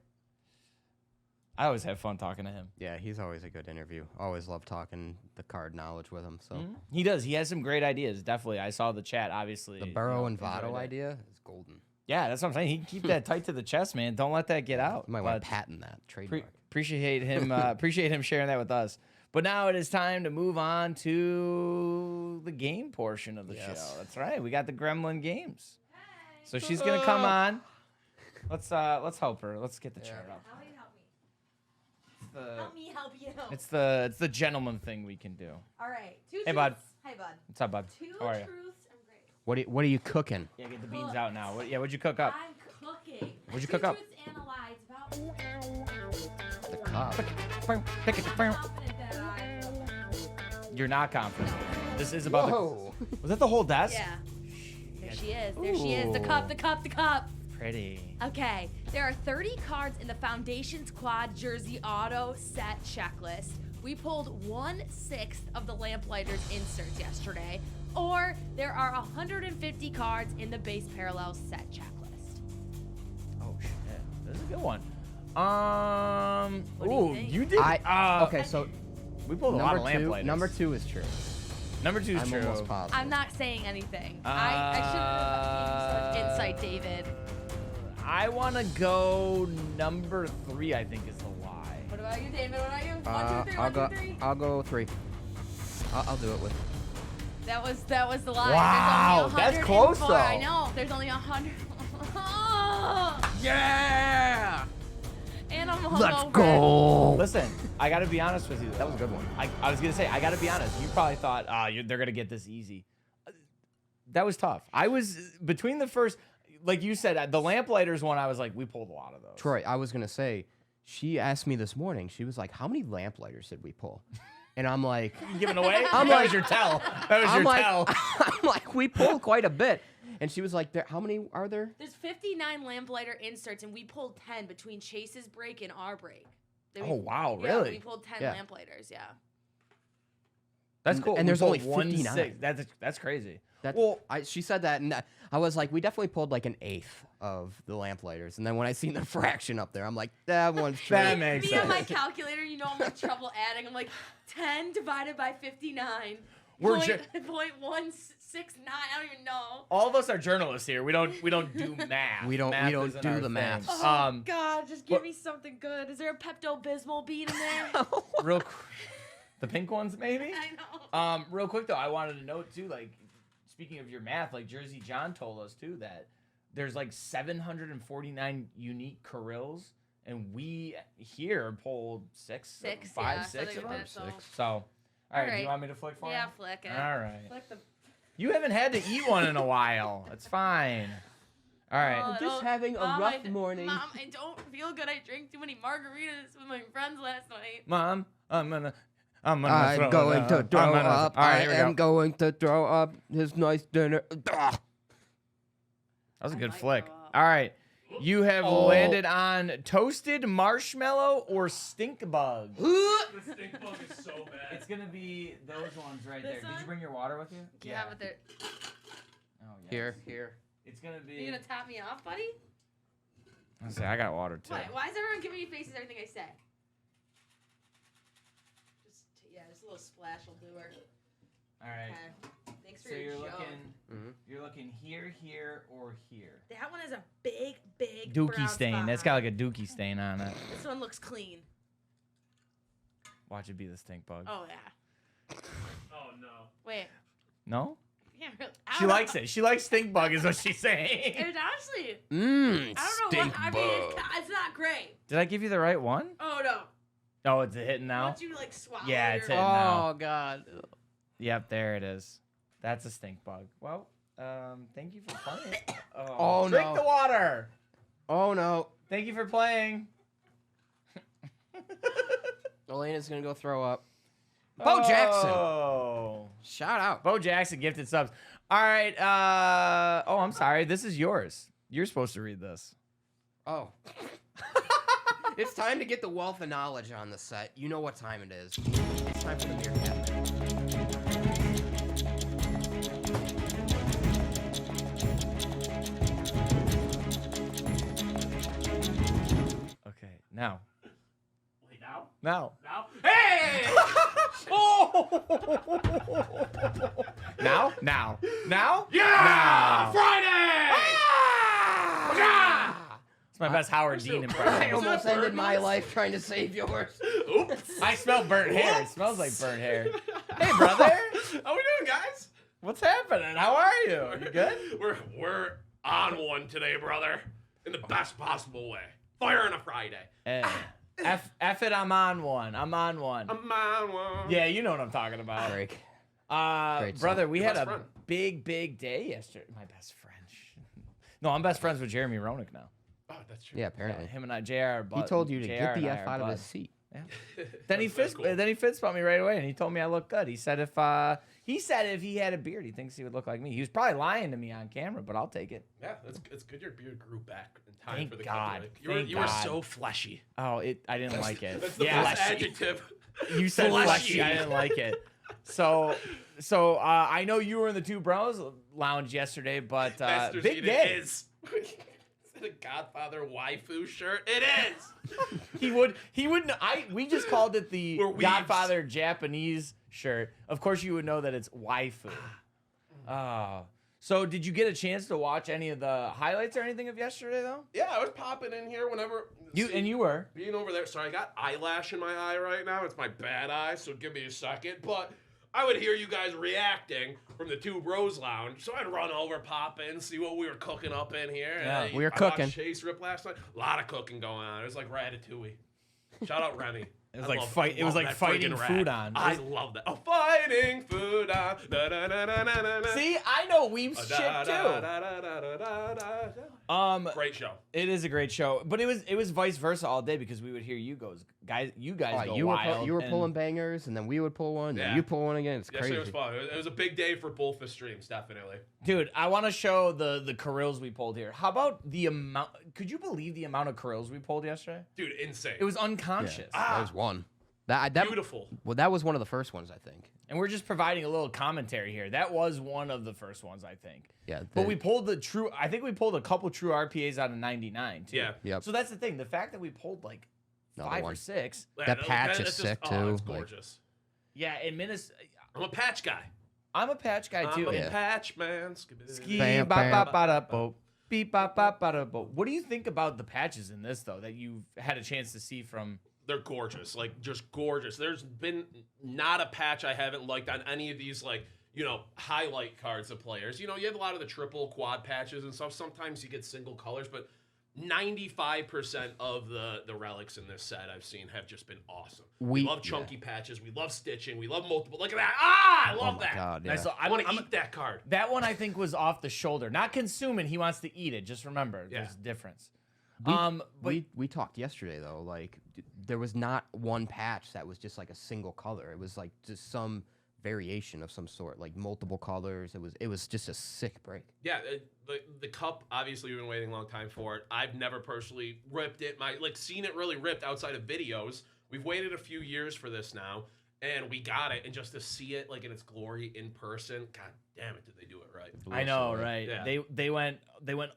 I always have fun talking to him. Yeah, he's always a good interview. Always love talking the card knowledge with him. So He does. He has some great ideas. Definitely. I saw the chat. Obviously, the Burrow and enjoyed Votto it. idea is golden. Yeah, that's what I'm saying. He can keep that tight to the chest, man. Don't let that get out. You might want to patent that trademark. Appreciate him. Appreciate him sharing that with us. But now it is time to move on to the game portion of the Yes. show. That's right. We got the Gremlin games. So she's gonna come on. Let's help her. Let's get the chair up. How will you help me? The- Help me help you. It's the gentleman thing we can do. All right. Two Hey, truths. bud. Hi, bud. What's up, bud? Two How are you? truths and great. What are you cooking? Yeah, get the beans out now. What'd you cook up? I'm cooking. What'd you Two cook up? truths and a lie. It's about The cup. Pick it. confident that I You're not confident. This is about Whoa. Was that the whole desk? Yeah. There she is. There she is. The cup. Pretty. Okay. There are 30 cards in the Foundation's Quad Jersey Auto Set checklist. We pulled 1/6 of the Lamplighters inserts yesterday. Or there are 150 cards in the base parallel set checklist. Oh shit. This is a good one. What do you think? You did. Okay, so We pulled a lot of lamplighters. number 2 is true. Number 2 is I'm true. almost positive. I'm not saying anything. I should have given you so much insight, David. I want to go number 3. I think is the lie. What about you, David? What about you? 1, 2, 3, I'll 1, go. 2, 3. I'll go 3. I'll do it with. That was the lie. Wow, There's only that's close, 104. though. I know. There's only 100. Yeah. And I'm hungover. Let's go. Listen, I got to be honest with you. That was a good one. I was gonna say I got to be honest. You probably thought, they're gonna get this easy. That was tough. I was between the first, like you said, the lamplighters one. I was like, we pulled a lot of those. Troy, I was gonna say, she asked me this morning. She was like, "How many lamplighters did we pull?" And I'm like, Giving away? I'm that like- was your tell. That was I'm your like, tell. I'm like, we pulled quite a bit. And she was like, how many are there? There's 59 lamplighter inserts, and we pulled 10 between Chase's break and our break. Then Oh, wow, Yeah, really? we pulled 10 Yeah. lamplighters, yeah. That's cool. And We there's only pulled 59. 1/6. That's crazy. Well, she said that, and I was like, we definitely pulled like 1/8 of the lamplighters. And then when I seen the fraction up there, I'm like, that one's true. That makes Me on my sense. calculator, you know I'm having trouble adding. I'm like, 10 divided by 59. We're Point- ju- 0.169. I don't even know. All of us are journalists here. We don't do math. We don't Math do isn't the our thing. math. Oh, God, just give what- me something good. Is there a Pepto-Bismol bean in there? Real quick. The pink ones, maybe? I know. Real quick though, I wanted to note too, like, speaking of your math, like Jersey John told us too that there's like 749 unique Carills, and we here pulled 6 yeah, of them. something like that, so- So, all right, do right. you want me to flick for Yeah, you? flick it. All right. Flick the... You haven't had to eat one in a while. It's fine. All right. Oh, Just don't- having a Mom, rough morning. Mom, I don't feel good. I drank too many margaritas with my friends last night. Mom, I'm gonna I'm throw going it to up. throw I'm gonna- up. All right, I here we am go. going to throw up his nice dinner. Ugh. That was a I good might flick. throw up. All right. You have Oh. landed on toasted marshmallow or stink bug. The stink bug is so bad. It's gonna be those ones right This there. Did one? you bring your water with you? Yeah, but they're... Oh, yes. Here. It's gonna be. You gonna top me off, buddy? I say I got water too. Why is everyone giving me faces everything I say? Just a little splash will do her. All right. Okay. Thanks for So your you're joke. looking. You're looking here, or here. That one has a big Dookie brown stain. spot That's on got it. like a dookie stain on it. This one looks clean. Watch it be the stink bug. Oh yeah. Oh no. Wait. No? Yeah, really. She likes it. She likes stink bug, is what she's saying. It's honestly, Mmm, I don't know stink what. I bug. mean, it's not great. Did I give you the right one? Oh no. Oh, it's a hitting now. Once you like swallow. Yeah, it's your- hitting now. Oh, God. Yep, there it is. That's a stink bug. Well, thank you for playing. Oh, drink no. the water. Oh, no. Thank you for playing. Elena's going to go throw up. Bo Jackson. Oh. Shout out. Bo Jackson gifted subs. All right. Oh, I'm sorry. This is yours. You're supposed to read this. Oh. It's time to get the wealth of knowledge on the set. You know what time it is. It's time for the beer cabinet. Okay. Now. Wait, now? Now. Now? Hey! Oh! Now? Now? Now? Yeah! Now. Friday! Ah! It's my best Howard Dean I impression. almost ended my life trying to save yours. Oops. I smell burnt hair. It smells like burnt hair. Hey, brother. How we doing, guys? What's happening? How are you? You good? We're on one today, brother, in the best possible way. Fire on a Friday. Hey, F it, I'm on one. I'm on one. I'm on one. Yeah, you know what I'm talking about. Drake. Brother, song. we Your had best a friend. big day yesterday. My best friend. No, I'm best friends with Jeremy Roenick now. Oh, that's true. Yeah, Yeah, apparently. him and I, JR. He told you to JR get the and I F are out of buds. his seat. Yeah. Then he That's cool. fist bumped me right away, and he told me I look good. He said if he had a beard, he thinks he would look like me. He was probably lying to me on camera, but I'll take it. Yeah, it's good your beard grew back in time Thank for the God. company. You were Thank so God. fleshy. Oh, I didn't like it. That's the yeah, best adjective. you said Fleshy. fleshy. I didn't like it. So I know you were in the Two Bros lounge yesterday, but Masters big Eating day. is. Is it a Godfather waifu shirt? It is. He would. We just called it the We're weebs. Godfather Japanese shirt. Of course, you would know that it's waifu. So did you get a chance to watch any of the highlights or anything of yesterday though? Yeah, I was popping in here whenever. You were. Being over there. Sorry, I got eyelash in my eye right now. It's my bad eye, so give me a second. But I would hear you guys reacting from the Two Bros Lounge, so I'd run over, pop in, see what we were cooking up in here. Yeah, And we were I watched cooking. Chase Rip last night. A lot of cooking going on. It was like Ratatouille. Shout out Remy. It was I like love- fight. It was love like that fighting friggin' food rat. on. I love that. Oh, fighting food on. Da, da, da, da, da, da, da. See, I know Weeb's Da, shit da, too. da, da, da, da, da, da. Great show. It is a great show, but it was vice versa all day because we would hear you guys Oh, go you wild. were and- pulling bangers, and then we would pull one, Yeah. and you pull one again. It's Yesterday crazy. was fun. It was a big day for both the streams, definitely. Dude, I want to show the Karills we pulled here. How about the amount? Could you believe the amount of Karills we pulled yesterday? Dude, insane. It was Yeah, unconscious. that was one. That beautiful. Well, that was one of the first ones, I think. And we're just providing a little commentary here. That was one of the first ones, I think. Yeah. But we pulled I think we pulled a couple true RPAs out of 99 too. Yeah. Yep. So that's the thing. The fact that we pulled like Another 5 or one. 6. That patch is that's just- sick, oh, too, It's like- gorgeous. Yeah, in Minnesota. I'm a patch guy. I'm a patch guy too. I'm a Yeah. patch man. Ski Bam, ba bam. ba ba da bo. Beep ba ba ba da bo. What do you think about the patches in this though that you've had a chance to see from? They're gorgeous, like just gorgeous. There's been not a patch I haven't liked on any of these, like, you know, highlight cards of players. You know, you have a lot of the triple quad patches and stuff. Sometimes you get single colors, but 95% of the relics in this set I've seen have just been awesome. We love chunky patches. We love stitching. We love multiple. Look at that. I love that. God, yeah. Nice. So I want to eat that card. That one I think was off the shoulder, not consuming. He wants to eat it. Just remember, there's a difference. But we talked yesterday though, like there was not one patch that was just like a single color. It was like just some variation of some sort, like multiple colors. It was just a sick break. Yeah, the cup, obviously we've been waiting a long time for it. I've never personally ripped it. Seen it really ripped outside of videos. We've waited a few years for this now, and we got it. And just to see it like in its glory in person, god damn it, did they do it right? I know, right? Yeah. They went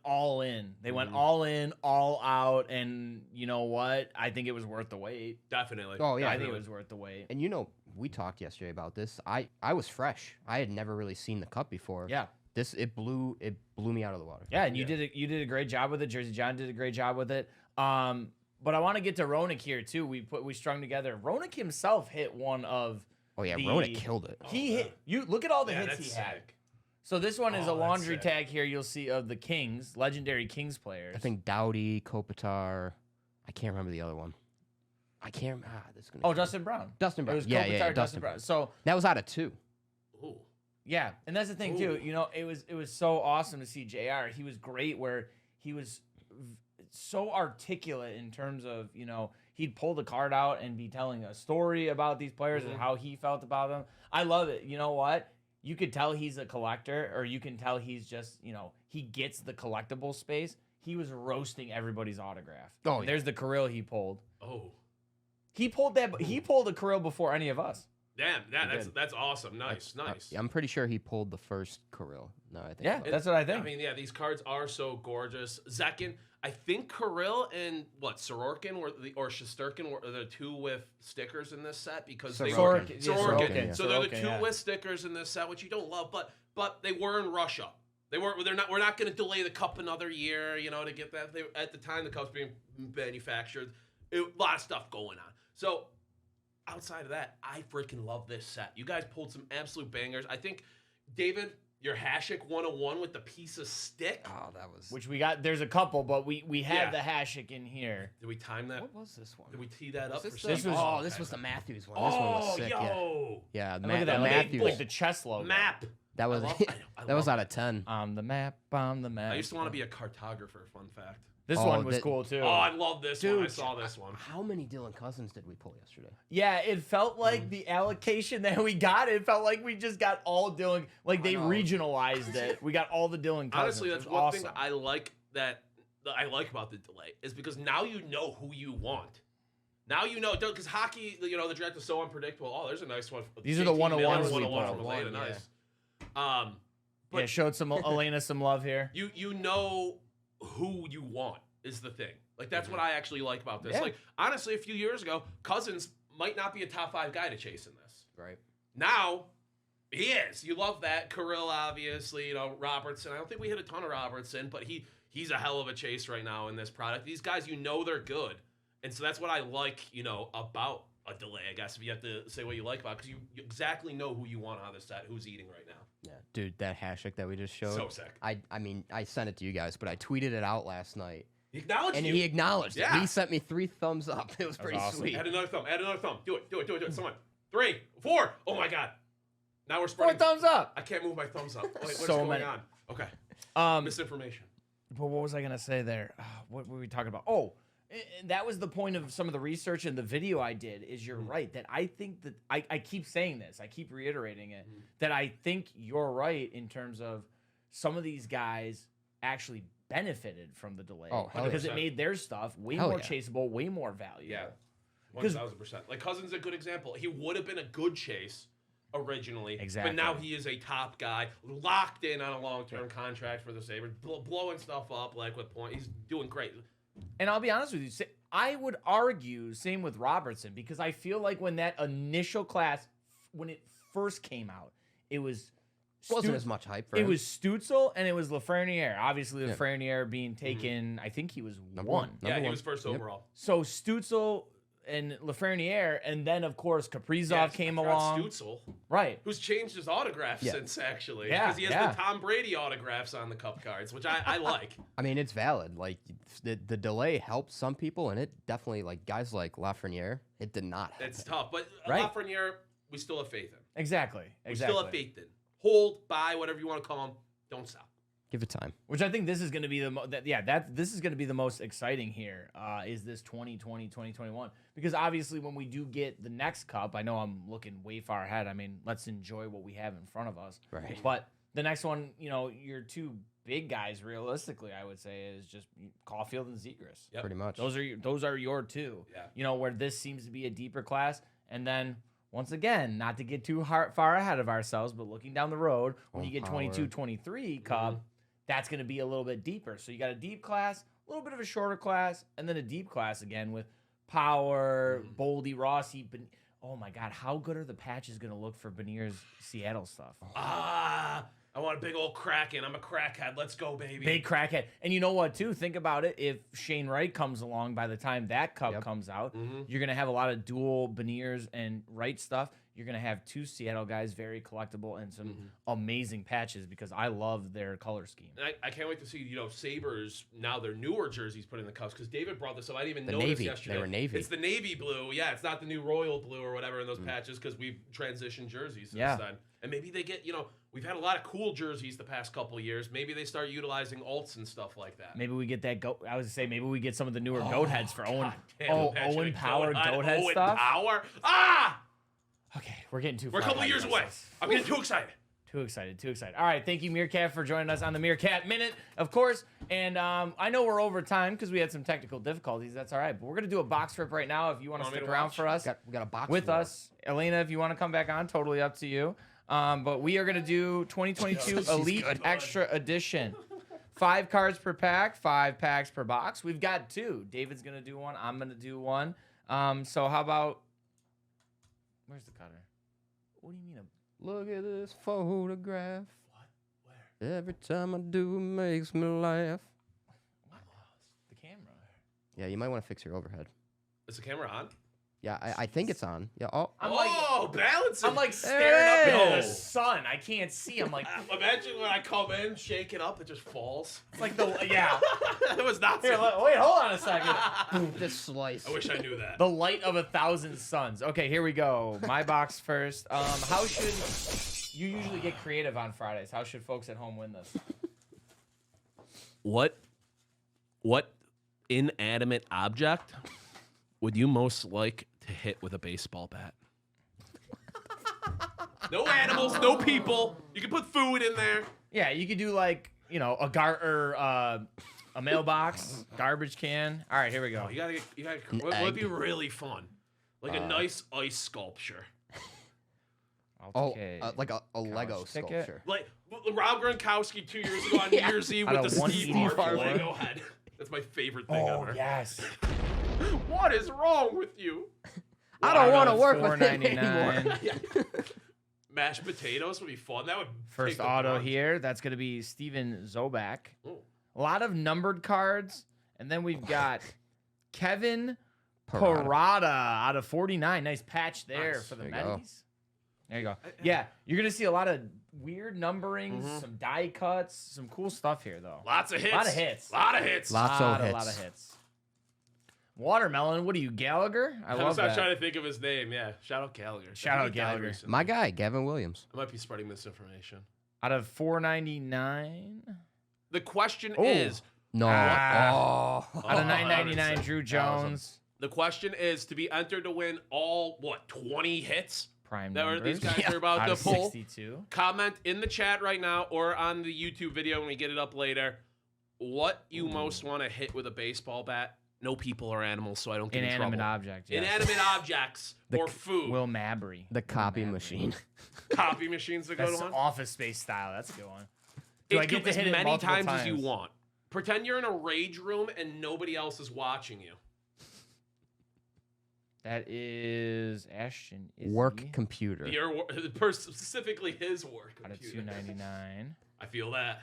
all in. They went all in, all out, and you know what? I think it was worth the wait. Definitely. Oh, yeah. I think it was worth the wait. And you know, we talked yesterday about this. I was fresh. I had never really seen the cup before. Yeah. It blew me out of the water. Yeah, and you did a great job with it. Jersey John did a great job with it. But I want to get to Roenick here too. We strung together. Roenick himself hit one of. Oh yeah, the- Roenick killed it. He hit you. Look at all the Yeah, hits that's he had. sick. So this one is a Oh, that's laundry sick. tag here. You'll see of the Kings, legendary Kings players. I think Dowdy, Kopitar. I can't remember the other one. I can't. This is gonna. Oh, kill me. Dustin Brown. Dustin Brown. It was Yeah, Kopitar, yeah, Dustin Brown. So That was out of 2. Ooh. yeah, and that's the thing too. Ooh. You know, it was so awesome to see JR. He was great where he was so articulate in terms of, you know, he'd pull the card out and be telling a story about these players and how he felt about them. I love it. You know what? You could tell he's a collector, or you can tell he's just, you know, he gets the collectible space. He was roasting everybody's autograph. Oh, yeah. There's the Kirill he pulled. Oh. He pulled that. He pulled the Kirill before any of us. Damn, did. that's awesome. Nice. I'm pretty sure he pulled the first Kirill. No, I think. Yeah, about it. that's what I think. I mean, yeah, these cards are so gorgeous. Zekin, I think Kirill and Sorokin or Shesterkin were the two with stickers in this set because they were Sorokin, Sorokin. yeah. So they're the Sorokin, two yeah. with stickers in this set, which you don't love, but they were in Russia. We're not going to delay the cup another year, to get that. At the time the cup's being manufactured, a lot of stuff going on. So outside of that, I freaking love this set. You guys pulled some absolute bangers. I think, David, your Hashik 101 with the piece of stick. Oh, that was. Which we got. There's a couple, but we had the Hashik in here. Did we time that? What was this one? Did we tee that up? This for was, Steve? this was the Matthews one. This one was sick. Yo. Yeah, And look at that, Matthews. like the chess logo. Map. That was I that was love out of 10. On the map. On the map. I used to want to be a cartographer. Fun fact. This Oh, one was that- cool too. Oh, I love this one. I Dude, saw this one. How many Dylan Cousins did we pull yesterday? Yeah, it felt like the allocation that we got. It felt like we just got all Dylan. Like they know. regionalized it. We got all the Dylan Cousins. Honestly, that's It was one awesome. thing I like about the delay is because now you know who you want. Now you know, because hockey, the draft is so unpredictable. Oh, there's a nice one. These are the 101s we 101 from pulled. Elena, Yeah. nice. But Yeah, showed some Elena some love here. you know who you want is the thing. Like that's what I actually like about this. Yeah. Like honestly, a few years ago, Cousins might not be a top 5 guy to chase in this. Right. Now, he is. You love that. Kirill, obviously, Robertson. I don't think we hit a ton of Robertson, but he's a hell of a chase right now in this product. These guys, they're good. And so that's what I like, about a delay, I guess, if you have to say what you like about it, because you exactly know who you want on the set, who's eating right now. Yeah, dude, that Hashik that we just showed. So sick. I mean, I sent it to you guys, but I tweeted it out last night. He acknowledged And you. he acknowledged it. Yeah. He sent me 3 thumbs up. It was pretty awesome. sweet. Add another thumb. Add another thumb. Do it. Someone. 3, 4. Oh, my God. Now we're 4 spreading. thumbs up. I can't move my thumbs up. Wait, what's So going many. on? Okay. Misinformation. But what was I gonna say there? What were we talking about? Oh, and that was the point of some of the research and the video I did. Is you're right that I think that I keep saying this, I keep reiterating it, that I think you're right in terms of some of these guys actually benefited from the delay Oh, hell because yeah. it made their stuff way Hell more yeah. chaseable, way more valuable. Yeah. 'Cause- 1,000%. Like Cousins is a good example. He would have been a good chase originally. Exactly. But now he is a top guy, locked in on a long-term contract for the Sabres, blowing stuff up like with point. He's doing great. And I'll be honest with you, I would argue same with Robertson because I feel like when that initial class, when it first came out, it was Wasn't as much hype for It him. was Stutzel and it was Lafreniere. Obviously, Yeah. Lafreniere being taken, I think he was Number one. one. Yeah, Number he one. was first Yep. overall. So Stutzel and Lafreniere, and then of course Kaprizov Yes, came I forgot along. Stutzel, Right. who's changed his autograph Yeah. since actually. Yeah, Because he has yeah. the Tom Brady autographs on the cup cards, which I like. I mean, it's valid. Like the delay helped some people, and it definitely like guys like Lafreniere. It did not. Help It's him. tough. But Right. Lafreniere, we still have faith in. Exactly. We still have Exactly. faith in. Hold, buy, whatever you want to call them. Don't sell. Give it time. Which I think this is going to be this is going to be the most exciting here. Is this 2020, 2021? Because obviously, when we do get the next cup, I know I'm looking way far ahead. I mean, let's enjoy what we have in front of us. Right. But the next one, your two big guys, realistically, I would say, is just Caulfield and Zegras. Yep. Pretty much. Those are your two. Yeah. Where this seems to be a deeper class, and then. Once again, not to get too far ahead of ourselves, but looking down the road, when you get 22, 23 cup, that's going to be a little bit deeper. So you got a deep class, a little bit of a shorter class, and then a deep class again with Power, Boldy, Rossi. But oh my God, how good are the patches going to look for Benier's Seattle stuff? I want a big old Kraken. I'm a crackhead. Let's go, baby. Big crackhead. And you know what, too? Think about it. If Shane Wright comes along by the time that cup Yep. comes out, you're going to have a lot of dual Beniers and Wright stuff. You're going to have two Seattle guys, very collectible, and some amazing patches because I love their color scheme. And I can't wait to see, Sabres, now their newer jerseys put in the cups, because David brought this up. I didn't even The know this navy. yesterday. They were navy. It's the navy blue. Yeah, it's not the new royal blue or whatever in those patches, because we've transitioned jerseys since then. And maybe they get, we've had a lot of cool jerseys the past couple of years. Maybe they start utilizing alts and stuff like that. Maybe we get that goat. I was to say maybe we get some of the newer goat heads for Owen. Damn, Patrick, Owen Power goat head Owen stuff. Power. Ah! Okay, we're getting too We're far. a couple ahead years of away. ourselves. I'm getting too excited. Too excited. All right, thank you, Meerkat, for joining us on the Meerkat Minute, of course. And I know we're over time because we had some technical difficulties. That's all right. But we're going to do a box rip right now if you want to Want me stick to around watch? for us. We got a box With war. us. Elena, if you want to come back on, totally up to you. But we are going to do 2022 She's Elite good. Extra Edition. 5 cards per pack, 5 packs per box. We've got 2. David's going to do one. I'm going to do one. So how about... Where's the cutter? What do you mean? Look at this photograph. What? Where? Every time I do, it makes me laugh. The camera. Yeah, you might want to fix your overhead. Is the camera on? Yeah, I think it's on. Yeah. Oh, Balancing. I'm like staring up There into it the is. sun. I can't see. I'm like, Imagine when I come in, shake it up, it just falls. it's like the yeah. That was not. Here, wait, hold on a second. this slice. I wish I knew that. The light of 1,000 suns. Okay, here we go. My box first. How should you usually get creative on Fridays? How should folks at home win this? What inanimate object would you most like to hit with a baseball bat? No animals, no people. You can put food in there. Yeah, you could do like a mailbox, garbage can. All right, here we go. You gotta An what would be egg. really fun? Like a nice ice sculpture. Okay. Like a Lego ticket. sculpture. Like Rob Gronkowski 2 years ago on New Year's Eve Out with of the Steve Harvey 184. Lego head. That's my favorite thing Oh ever. yes. What is wrong with you? I don't want to Auto, work with him $4.99. anymore. Mashed potatoes would be fun. That would First take the auto brunt. here. That's going to be Steven Zobak. Oh. A lot of numbered cards. And then we've got Kevin Parada. Parada out of 49. Nice patch there Nice. for the There you go. Metis. There you go. Yeah, you're going to see a lot of weird numberings, some die cuts, some cool stuff here, though. Lots of hits. Lot of hits. Lot of hits. Lots of hits. lot of hits. Watermelon, what are you, Gallagher? I I love was that. trying to think of his name. Yeah. Shout out Gallagher. Shout out I think he died Gallagher. recently. My guy, Gavin Williams. I might be spreading misinformation. Out of 499. The question Oh. is, No. Ah. Oh. Out of Oh, 999, that Drew was Jones. the question is to be entered to win all 20 hits? Prime That are numbers. these guys are about Out to of pull. 62. Comment in the chat right now or on the YouTube video when we get it up later. What you most want to hit with a baseball bat? No people or animals, so I don't get Inanimate in trouble. object. Yes. Inanimate objects or food. Will Mabry. The Will copy Mabry. machine. Copy machines a good That's one. Office Space style. That's a good one. Do I It get could to as hit it many multiple times as you times? want. Pretend you're in a rage room and nobody else is watching you. That is Ashton. Work computer. Your specifically his work Out of computer. 299. I feel that.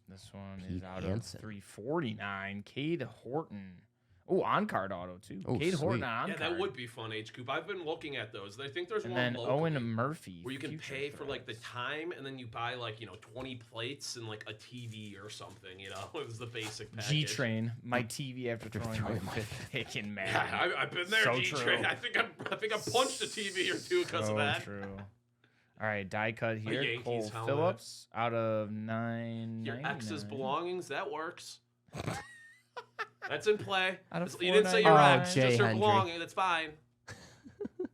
This one is Pete out Hansen. of 349. Cade Horton. Oh, on card auto too. Oh, Cade Horton sweet. on Yeah, card. that would be fun, H Coop. I've been looking at those. I think there's And one then locally Owen Murphy. where you can Future pay for like the Threads. time, and then you buy like 20 plates and like a TV or something. It was the basic package. G Train, my TV after throwing my fifth pick in Madden. Yeah, I've been there, So G Train. true. I think I punched a TV or two because so of that. true. All right, die cut here. Yankees Cole helmet. Phillips out of 9. Your ex's belongings, that works. That's in play. Out of You didn't say your $4.99. ex, Jay just her Hendry. belonging. That's fine.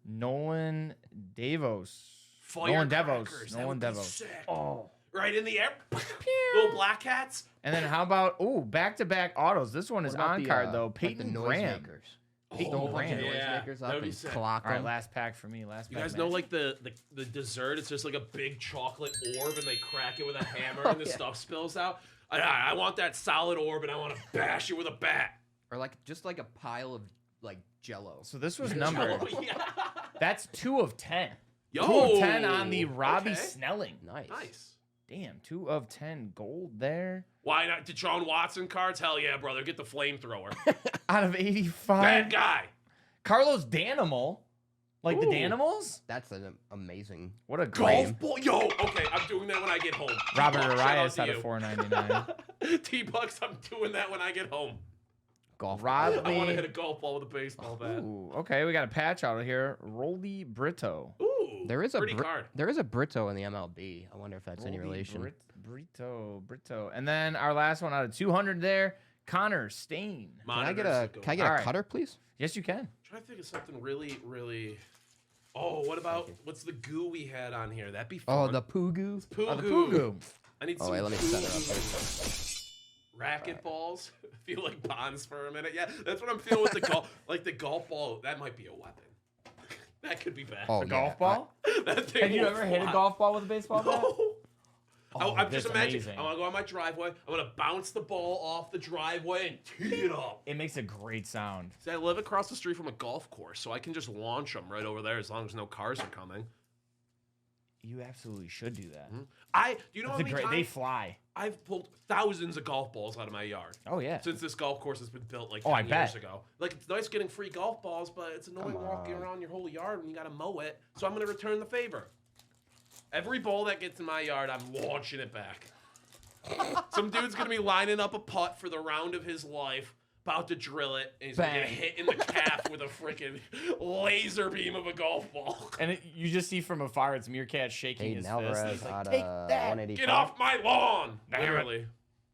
Nolan Davos. Nolan Firecrackers, Devos. that Nolan would be Devos. sick. Oh. Right in the air. Little black hats. And then how about back-to-back autos? This one is What about on the, card though. like Peyton the Graham. noisemakers. Peyton Throw a bunch of Graham. Yeah, noisemakers that'd up be and sick. clock All right, them. last pack for me. Last You pack. guys know match. like the dessert? It's just like a big chocolate orb, and they crack it with a hammer, and the yeah. stuff spills out. I want that solid orb, and I want to bash it with a bat. Or like just like a pile of like Jello. So this was numbered. Oh, yeah. That's 2 of 10. Yo, 2 of 10 on the Robbie okay. Snelling. Nice. Nice. Damn, 2 of 10 gold there. Why not? Deshaun Watson cards? Hell yeah, brother. Get the flamethrower. Out of 85. Bad guy. Carlos Danimal. Like the Ooh. Danimals? That's an amazing. What a Golf game. ball. Yo, okay. I'm doing that when I get home. Robert T-Bucks, shout Arias to out of you. 499. T-Bucks, I'm doing that when I get home. Golf. I want to Rodney. hit a golf ball with a baseball bat. Ooh, okay, we got a patch out of here. Rolly Brito. Ooh, There is a pretty card. There is a Brito in the MLB. I wonder if that's any Rolly relation. Brito. And then our last one out of 200 there, Connor Stain. Can I get Monitors a go- Can I get All a right. cutter, please? Yes, you can. Trying to think of something really, really. Oh, what about what's the goo we had on here? That'd be fun. Oh, the Pugu. Poo Oh, the goo. Pugu. I need Oh, some wait, let me set it up. racket balls. I feel like bonds for a minute. Yeah, that's what I'm feeling with the golf. Like the golf ball, that might be a weapon. That could be bad. Oh, A yeah. golf ball? That thing Have you will ever hit a fly. golf ball with a baseball bat? No. Oh, I'm just that's imagining. amazing. I want to go on my driveway. I'm gonna bounce the ball off the driveway and tee it up. It makes a great sound. See, I live across the street from a golf course, so I can just launch them right over there as long as no cars are coming. You absolutely should do that. You know That's how a many great. They times fly. I've pulled thousands of golf balls out of my yard. Oh yeah. Since this golf course has been built like Oh, I 10 years bet. ago. Like, it's nice getting free golf balls, but it's annoying walking around your whole yard when you gotta mow it. So I'm gonna return the favor. Every ball that gets in my yard, I'm launching it back. Some dude's gonna be lining up a putt for the round of his life, about to drill it, and he's gonna get Bang. hit in the calf with a freaking laser beam of a golf ball. And you just see from afar, it's Meerkat shaking his Hayden fist. Alvarez He's like, out "Take of that! 185. Get off my lawn! Damn it. Literally.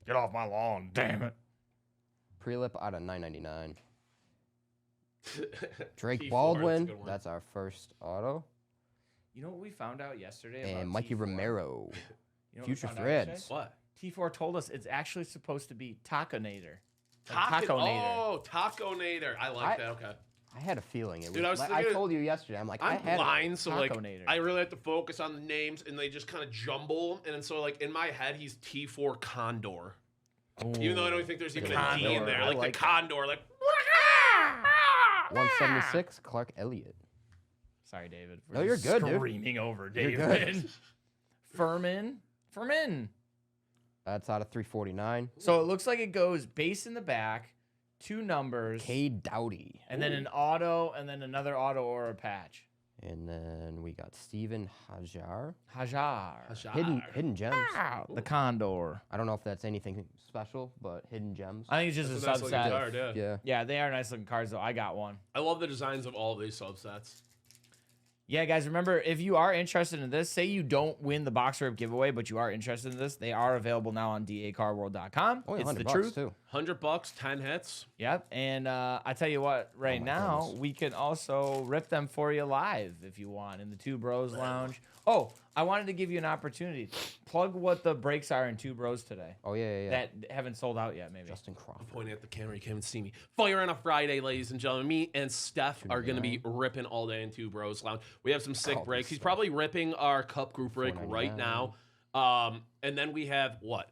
Get off my lawn! Damn it!" Prelip out of 999. Drake T4, that's a Baldwin. good one. That's our first auto. You know what we found out yesterday? And about Mikey T4? Romero. You know what we Future found out Threads. yesterday? What? T4 told us it's actually supposed to be Taconator. Taconator. Oh, Taconator. I like that. Okay. I had a feeling it was. Dude, I was I thinking- told you yesterday. I'm like, I I'm had blind, so like Taconator. I really have to focus on the names, and they just kind of jumble. And so like in my head, he's T4 Condor. Even though I don't think there's even a D in Condor. there, I like, like the that. Condor, like. 176. Clark Elliott. Sorry, David. No, you're good, dude. Screaming over You're David. Furman. That's out of 349. So it looks like it goes base in the back, 2 numbers, Cade Dowdy. and then an auto, and then another auto or a patch. And then we got Steven Hajar. Hajar. Hidden Gems. The Condor. I don't know if that's anything special, but Hidden Gems. I think it's just That's a a nice looking subset. card, yeah. Yeah. Yeah, they are nice looking cards, though. I got one. I love the designs of all of these subsets. Yeah, guys, remember, if you are interested in this, say you don't win the box rip giveaway, but you are interested in this, they are available now on dacardworld.com. Only It's the $100 truth. too. $100, 10 hits. Yep, and I tell you what, right my now, goodness. we can also rip them for you live if you want in the Two Bros Lounge. Oh, I wanted to give you an opportunity. Plug what the breaks are in Two Bros today Oh yeah. that haven't sold out yet, maybe. Justin Crawford. Pointing at the camera, you can't even see me. Fire on a Friday, ladies and gentlemen. Me and Steph are going to be ripping all day in Two Bros Lounge. We have some sick Oh, breaks. this He's stuff. probably ripping our cup group break right now. And then we have what?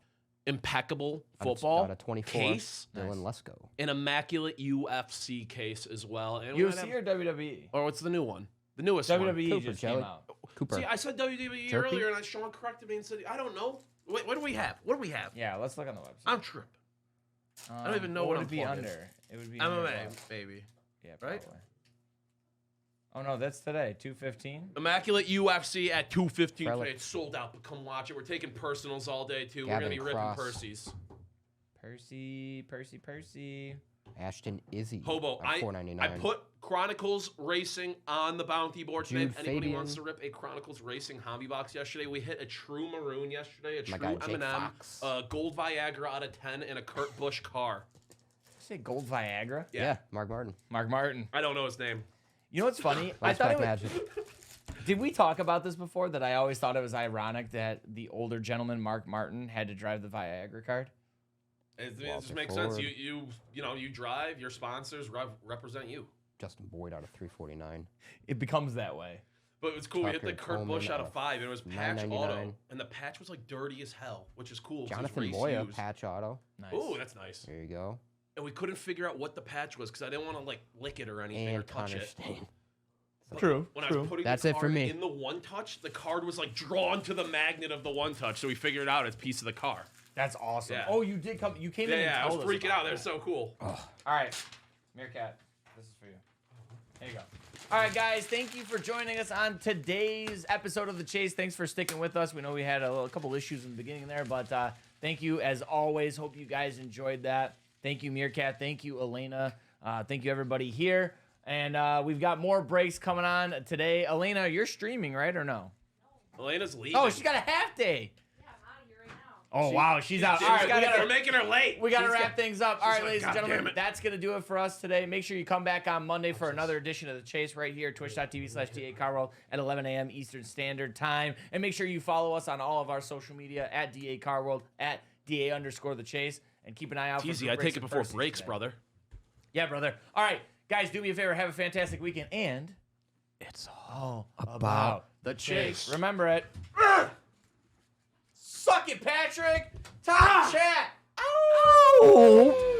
Impeccable football Out of 24. case, Dylan Lesko. an immaculate UFC case as well. And we might UFC have- or WWE? or what's the new one? The newest one. WWE Cooper, just Jelly. came out. Cooper. See, I said WWE Turkey? earlier, and Sean corrected me and said, I don't know. Wait, what do we have? What do we have? Yeah, let's look on the website. I'm tripping. don't even know what would I'm it be plugging. under. It would be under MMA, what? baby. Yeah, right? probably. Oh no, that's today, 2:15. Immaculate UFC at 2:15 Relic. today. It's sold out, but come watch it. We're taking personals all day, too. We're Gavin going to be ripping Cross. Percy's. Percy. Ashton Izzy. Hobo, at I $4.99. put Chronicles Racing on the bounty board today. Jude If anybody Fabian. wants to rip a Chronicles Racing hobby box yesterday, we hit a true maroon yesterday, a My true guy, Jake M&M, Fox. gold Viagra out of 10, and a Kurt Busch car. Say Gold Viagra. Yeah, Mark Martin. Mark Martin. I don't know his name. You know what's funny? I thought it Flashback was, Magic. Did we talk about this before? That I always thought it was ironic that the older gentleman, Mark Martin, had to drive the Viagra card. It Walter just makes sense. Ford. You drive. Your sponsors represent you. Justin Boyd out of 349. It becomes that way. But it was cool. We hit the Tucker Kurt Busch Coleman out of 5, and it was patch $9.99. auto, and the patch was like dirty as hell, which is cool. 'cause it's Jonathan race Moya, used. patch auto. Nice. Ooh, that's nice. There you go. And we couldn't figure out what the patch was because I didn't want to like lick it or anything or And touch Connor it. Stain. True. When I was putting That's the it for card me. in the one touch, the card was like drawn to the magnet of the one touch, so we figured out it's a piece of the car. That's awesome. Yeah. Oh, you did come. You came in and Yeah, I was told us freaking about out. They're that. so cool. All right, Meerkat, this is for you. There you go. All right, guys, thank you for joining us on today's episode of The Chase. Thanks for sticking with us. We know we had a couple issues in the beginning there, but thank you as always. Hope you guys enjoyed that. Thank you, Meerkat. Thank you, Elena. Thank you, everybody here. And we've got more breaks coming on today. Elena, you're streaming, right, or no? Elena's leaving. Oh, she's got a half day. Yeah, I'm out of here right now. Oh, wow, she's out. She's All right, got we we're making her late. We got to She's wrap things up. All right, like, ladies and "God damn gentlemen, it." that's going to do it for us today. Make sure you come back on Monday for another edition of The Chase right here, twitch.tv/DACarworld at 11 a.m. Eastern Standard Time. And make sure you follow us on all of our social media at DACarworld, at DA_The Chase. And keep an eye out for Easy, group I breaks take it and before Percy's breaks, today. brother. Yeah, brother. All right, guys, do me a favor. Have a fantastic weekend. And it's all about The Chase. Remember it. Suck it, Patrick. Top chat. Ow!